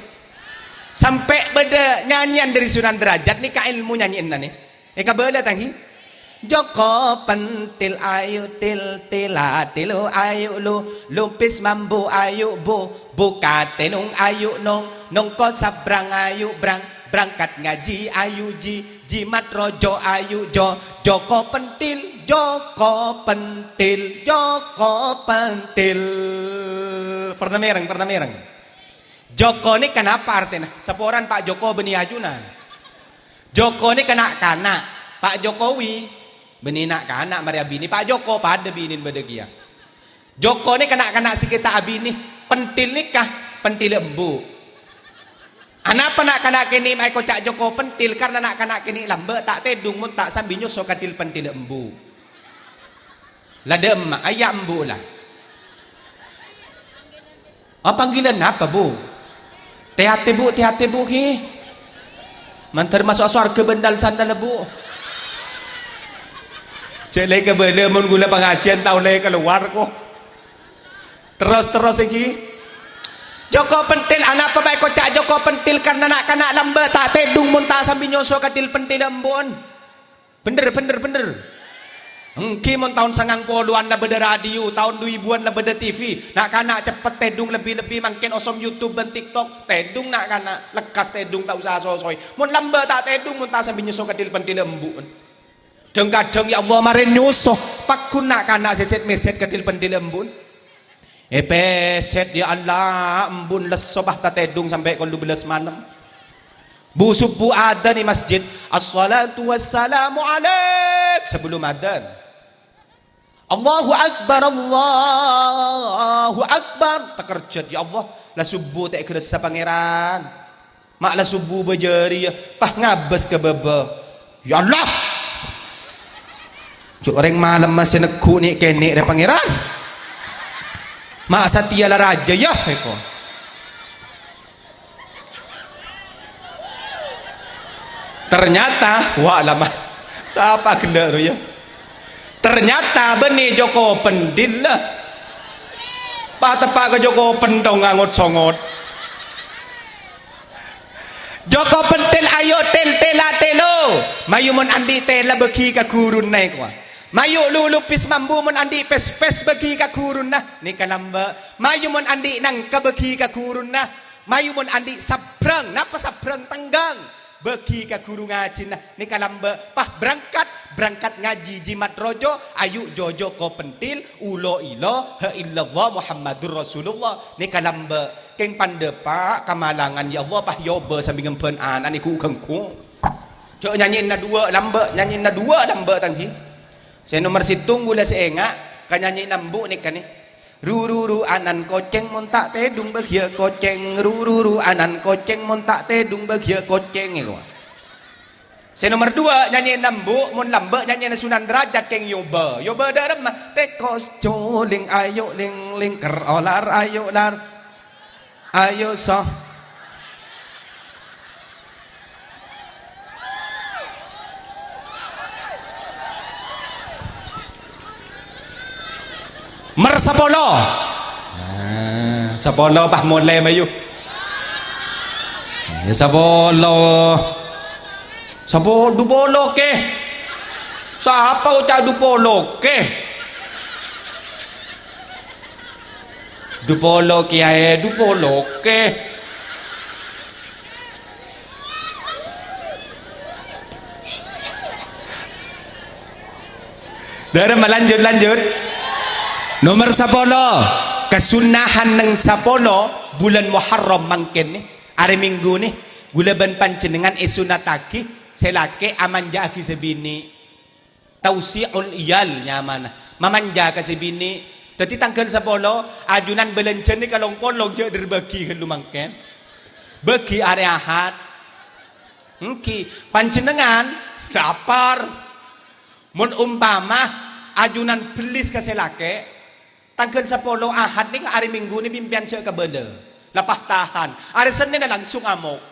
sampai beda nyanyian dari Sunan Derajat nih ka ilmu nyanyiin nih ka beda tanghi Joko pentil ayu til tila tilu ayu lu lupis mambu ayu buka tenung ayu nong ko sabrang ayu berangkat ngaji ayu jimat rojo ayu Joko pentil pernah mereng Joko ini kenapa artinya? Seporan Pak Joko beni ajunan. Joko ini kena kana. Pak Jokowi beni nak kana Maria bini. Pak Joko pada binin bedegia. Joko ini kena sekitar abini. Pentil nikah, pentil embu. Anapa nak kana kini mai kocak Joko pentil karena nak kana kini lambe tak tedung mun tak sambinyo sokatil pentil embu. Ladem ayam embu lah. Panggilan apa bu? Hati bu ki mantar masuk surga bendal sandal bu jelek ke benda mun gula pengajian tau le keluar kok terus lagi Joko pentil anak apa baik kocak Joko pentil karena nak kena lambat tak tedung mun tak sambil nyoso katil pentil embon bener Engki mon tahun 90-an lah beda radio, tahun 2000-an lah beda TV. Nak kana cepet tedung lebih-lebih makin osom YouTube dan TikTok. Tedung nak kana lekas tedung tak usah sosoy. Mon lambat tak tedung mon tak sambil nyuso katil-pentil lembu. Kadang ya Allah marin nyuso pakun nak kana seset meset katil-pentil lembu. Peset ya Allah embun lesobah tak tedung sampai kol 12 malam. Bu subuh ada di masjid. Assalatu wassalamu alaik sebelum adzan. Allahu Akbar terkerjat ya Allah la subuh tak kerasa pangeran mak la subuh berjari pah ngabes ke bebe ya Allah cuk orang malam masih neku ni kene re pangeran mak satya la raja ya eko ternyata wah lama siapa kendaro ya ternyata benih Joko pendil lah pak ke Joko pendong ngangot songot Joko pentil ayo tel telo mayu mon andi tela bagi ka gurun naik wa mayu lulupis mambu mon andi pes bagi ka gurun nah ni kalamba mayu mon andi nang ka bagi ka gurun nah mayu mon andi sabrang napa sabrang tenggang bagi ka guru ngaji nah ni kalamba pah berangkat ngaji jimat rojo ayu jojo ko pentil ulo ilo ha illallah Muhammadur Rasulullah ni kalamba keng pandepa kamalangan ya Allah pah yoba sambil ngempen anan iku kengku cok nyanyiin na dua lambe tangki saya nomor situng gula seenga kan nyanyi nambu ni kan ni ruru anan koceng montak tedung bagia koceng ruru anan koceng montak tedung bagia koceng itu. Saya nomor 2 nyanyi nambu mun lambe nyanyi Sunan Derajat keng yoba darem tekos coling ayo ling ker olar ayo lar ayo so Mersapolo. Sapolo pah mulai mayu. Ya sapolo. Sabo dupolo ke. Siapa ucap dupolo ke? Dupolo kiai dupolo ke. Dari lanjut. Nomor 10. Kesunahan nang 10 bulan Muharram mangken nih. Hari Minggu nih. Gula ban panjenengan isunataki selake amanja aki sebini. Tausiul iyal nyaman. Mamanja ke sebini. Tadi tanggal 10 ajunan belenjen nih kalau polong je berbagi ke lumangken. Bagi area Ahad. Engki panjenengan lapar. Mun umpama ajunan belis ke selake tanggal 10 Ahad nih hari Minggu nih pimpian cek ke beda lapah tahan hari Senin langsung amok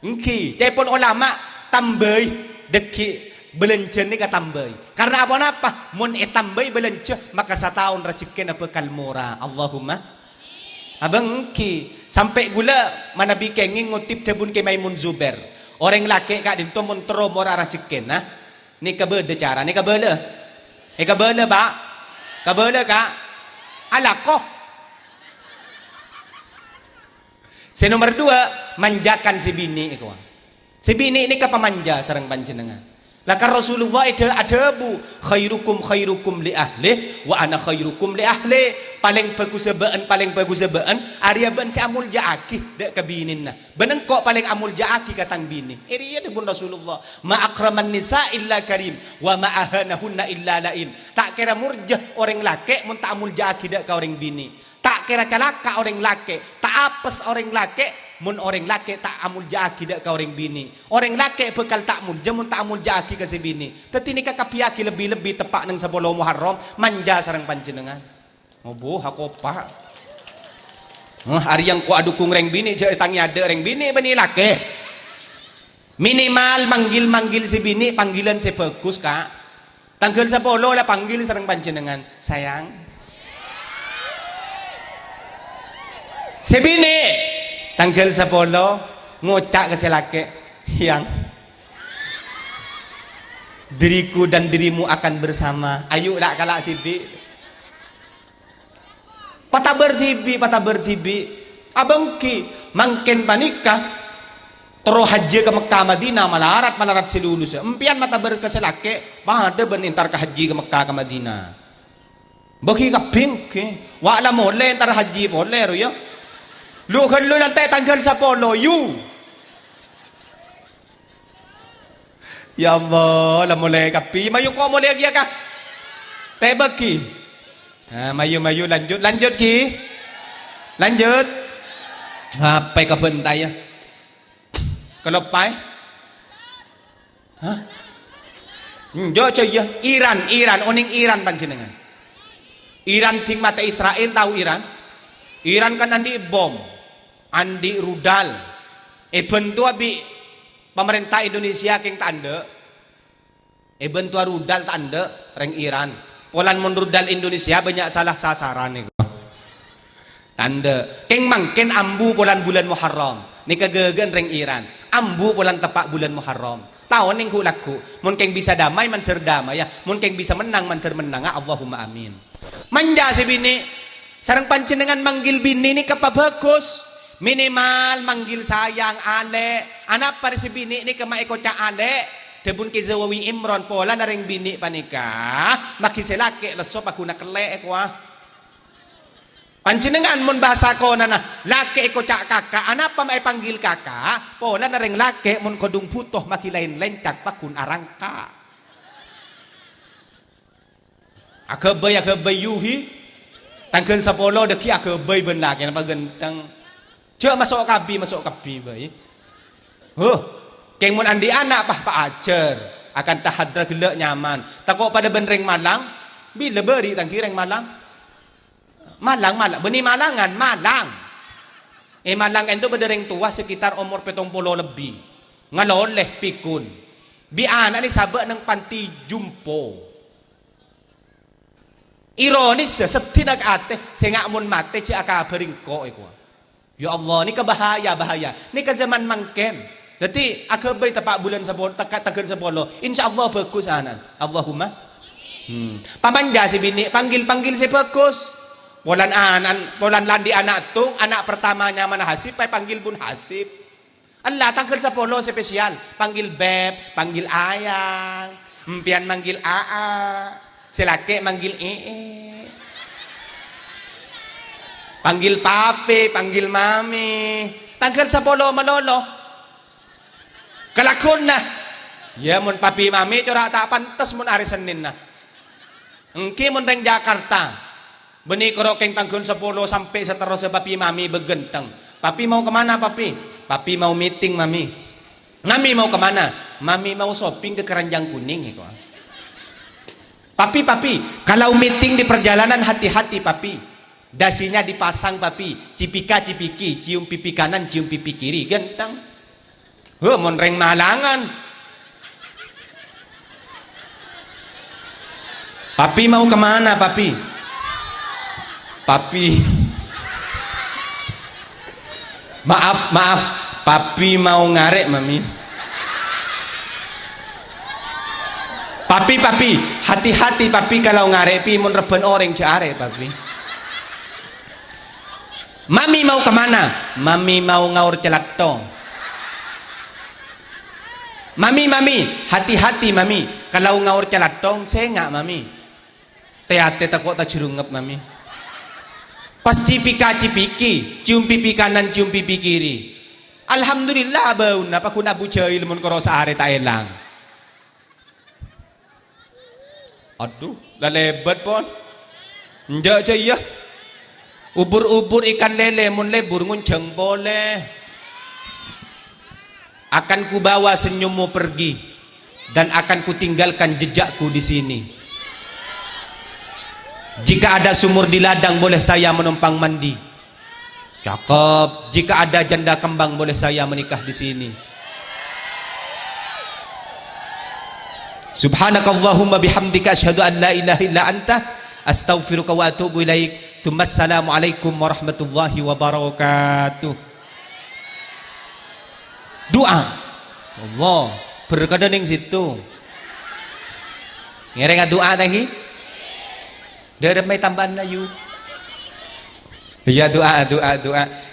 engki telepon ulama tambah deki belenjen nih tambah karena apa mun tambah belenjen maka setahun rezeki apa kalmura Allahumma abang engki sampai gula mana bikengin ngutip debun ke Maimun Zubair orang laki kak dinto montro mora rezeki nah ni kabele cara ni kabele kabele pak kabele kak alakoh nomor 2 manjakan si bini ini kapamanja sareng panjenengan Laka Rasulullah ada bu khairukum li ahli wa ana khairukum li ahli paling bagus sebaan Arya ban si amul jaaki dek kabinin na beneng kok paling amul jaaki katang bini iriya debun Rasulullah ma akraman nisa illa karim wa ma ahanahunna illa laim tak kira murjah orang laki mun tak amul jaaki dek ka orang bini tak kira calaka orang laki tak apes orang laki mun orang laki tak amul jaaki dak ka orang bini orang laki bekal tak mulja mun tak amul jaaki ka si bini teti ni kakapiaki lebih-lebih tepak nang 10 Muharram manja sareng panjenengan ngobo hakopa hari yang ku adukung reng bini je tangi ada reng bini bani laki minimal manggil si bini panggilan si bagus kak tanggal 10 lah panggil sareng panjenengan sayang si bini tanggal 10 ngocak ke selake yang diriku dan dirimu akan bersama ayo tak kalak tibi patah bertibi abang ki mangken panikah terus haji ke Mekah Madinah malarat si lulus empian mata ber ke selake pada benintar ke haji ke Mekah ke Madinah bagi kaping ke wala boleh entar haji boleh ro yo lu kan lu nanti tanggal 10 you ya Allah lah mulai kapi mayu kau mulai lagi kah teh bagi mayu lanjut ki lanjut apa ke bentai ya kalau pai jo ya Iran oning Iran panjenengan Iran ting mata Israel tahu Iran kan andi bom andi rudal bentuk abi pemerintah Indonesia keng tanda bentuk rudal tanda reng Iran polan mun rudal Indonesia banyak salah sasaran nih tanda keng mangken ambu polan bulan Muharram nih kegegen reng Iran ambu polan tepak bulan Muharram tahun ning laku mun keng bisa damai manter damai ya mun keng bisa menang manter menang Allahumma amin manja si bini sareng panjenengan manggil bini ini kapa bagus minimal manggil sayang ale anak pada si bini ini kema ekocak ale debun ke Zawawi Imron pola nareng bini panikah maki selake lesop aku nak kelek ekwa panjenengan mun bahasa kona nah lake ekocak kakak anak pa mai panggil kakak pola nareng lake mun kodung putoh maki lain lencak pakun arangka akabay yuhi tanggal 10 deki akabay ben laki napa genteng cek masuk kabi bayi keng mun andi anak pak ajar akan tahadra gelek nyaman takok pada benreng Malang bila beri tangki reng Malang beni Malangan Malang Malang itu bedereng tua sekitar umur 70 lebih ngaloleh pikun bi anak ni sabak nang panti jumpo ironis setinag ate sengak mun mate ci aka beringko iku ya Allah ni bahaya ni ke zaman mangken Jadi akabai tepak bulan 10 tekat tekan 10. Insyaallah bagus anak. Allahumma. Pamanja si bini panggil si bagus. Polan landi anak tung, anak pertamanya mana Hasib, panggil pun Hasib. Allah tanggal 10 spesial, panggil beb, panggil ayang, empian manggil aa, selake manggil panggil pape, panggil mami. Tanggal 10 malolo. Kelakon na. Ya mun papi mami cora tak pantas mun hari Senin na. Engki mun reng Jakarta. Beni kerokeng tanggal 10 sampai seterusnya papi mami begenteng. Papi mau kemana papi? Papi mau meeting mami. Mami mau kemana? Mami mau shopping ke Keranjang Kuning. Papi, kalau meeting di perjalanan hati-hati papi. Dasinya dipasang papi. Cipika cipiki, cium pipi kanan, cium pipi kiri. Genteng. Monreng malangan. Papi mau kemana papi? Papi, maaf, papi mau ngarek mami. Papi, hati-hati papi kalau ngarek pi mun reben orang jare papi. Mami mau kemana? Mami mau ngaur celatong. Mami, hati-hati mami. Kalau ngaur celatong saya nggak mami. Teate takut tak curungap mami. Pas cipika cipiki, cium pipi kanan, cium pipi kiri. Alhamdulillah bau napa kun Abu Jahil mun karo saare tak elang. Aduh, lelebet pon. Njak jaya. Ubur-ubur ikan lele mun lebur ngunceng boleh. Akan ku bawa senyummu pergi dan akan ku tinggalkan jejakku di sini. Jika ada sumur di ladang boleh saya menumpang mandi. Cakep. Jika ada janda kembang boleh saya menikah di sini. Subhanakallahumma bihamdika asyhadu an la ilaha illa anta astaghfiruka wa atubu ilaik. Assalamualaikum warahmatullahi wabarakatuh. Doa. Allah berkada ning situ. Ngereng doa lagi. Dari mai tambahan layu. Ya doa.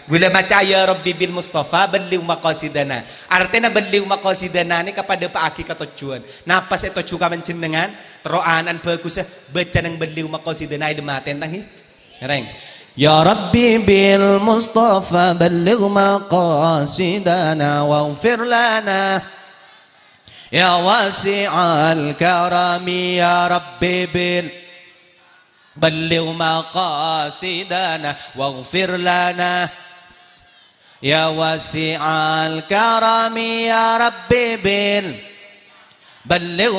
Gula maca ya Rabbi bil Mustafa balligh maqasidana. Artinya balligh maqasidana ini kepada Pak Aki ketujuan. Napa saya tuju kawan jenengan? Teroanan bagus baca nang balligh maqasidana itu maten tangi. Reng. Ya Rabbi bil Mustafa balligh maqasidana waghfir lana. Ya wasi'al karami ya Rabbi bil بلغ مقاصدنا واغفر لنا يا واسع الكرم يا ربي بلغ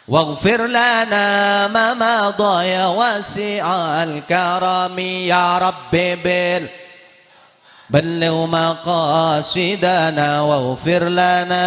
واغفر لنا ما مضى يا واسع الكرم يا ربي بلغ مقاصدنا واغفر لنا.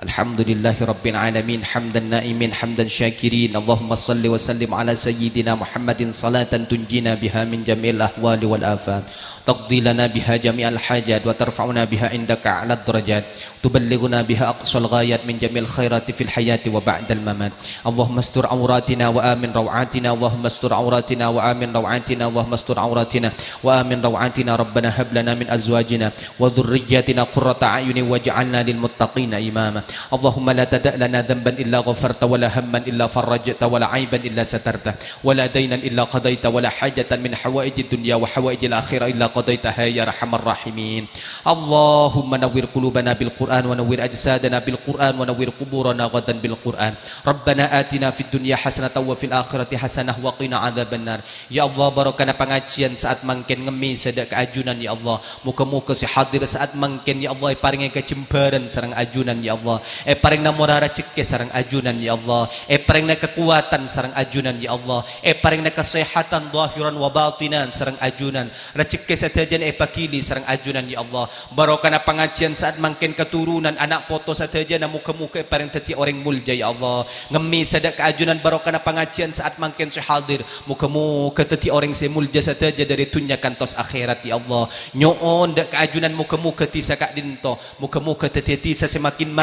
Alhamdulillahi Rabbil Alamin hamdan na'imin hamdan syakirin. Allahumma salli wa sallim ala sayyidina Muhammadin salatan tunjina biha min jami'il ahwali wal afat taqdi lana biha jami'al hajat wa tarfa'una biha indaka a'la darajat tuballighuna biha aqsal ghayat min jami'il khairati fil hayati wa ba'dal mamat. Allahumma astur awratina wa amin rawatina. Allahumma astur awratina wa amin rawatina. Allahumma astur awratina wa amin rawatina. Rabbana hab lana min azwajina wa dhurriyyatina qurrata a'yunin waj'alna lil muttaqina imama. Allahumma la tada' lana dhanban illa ghafarta wa la hamman illa farajta wa la 'aiban illa satarta wa la daynan illa qadaita wa la hajatan min hawaijid dunya wa hawaijil akhirah illa qadaitaha ya arhamar rahimin. Allahumma nawwir qulubana bil Qur'an wa nawwir ajsadana bil Qur'an wa nawwir quburana ghadan bil Qur'an. Rabbana atina fid dunya hasanatan wa fil akhirati hasanah wa qina adzabannar. Ya Allah barakana pengajian saat mangken ngemi sedak keajunan ya Allah. Muga-muga si hadir saat mangken ya Allah paringi kejembaran sareng ajunan ya Allah. paring na morara cikke sarang ajunan ya Allah paring na kekuatan sarang ajunan ya Allah paring na kesehatan zahiran wa batinan sarang ajunan ra cikke satajan pakili sarang ajunan ya Allah barokah na pengajian saat mangkin keturunan anak foto satajan na muka-muka paring teti orang mulja ya Allah ngemi sadak keajunan barokah na pengajian saat mangkin hadir muka-muka teti orang semulja sataja dari dunia kantos akhirat ya Allah nyoon dak keajunan muka-muka tisa kak dinto muka-muka teti tisa semakin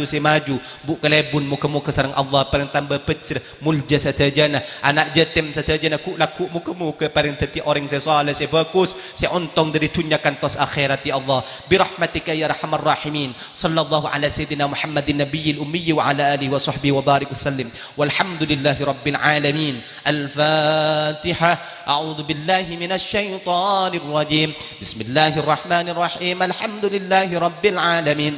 semaju bu kelebun muka-muka sarang Allah paling tambah pecer mulja satajana anak jatim satajana ku laku muka-muka paling teti orang sesaleh sebagus seontong dari dunia kantos akhirat ya Allah birahmatika ya arhamar rahimin sallallahu ala sayyidina Muhammadin nabiyil ummi wa ala alihi wa sahbihi wa barik wasallim walhamdulillahi rabbil alamin al-fatihah a'udzu billahi minasy syaithanir rajim bismillahirrahmanirrahim alhamdulillahi rabbil alamin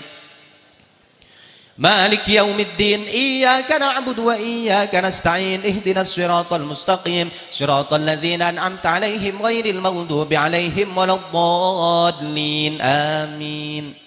مالك يوم الدين إياك نعبد وإياك نستعين اهدنا الصراط المستقيم صراط الذين أنعمت عليهم غير المغضوب عليهم ولا الضالين آمين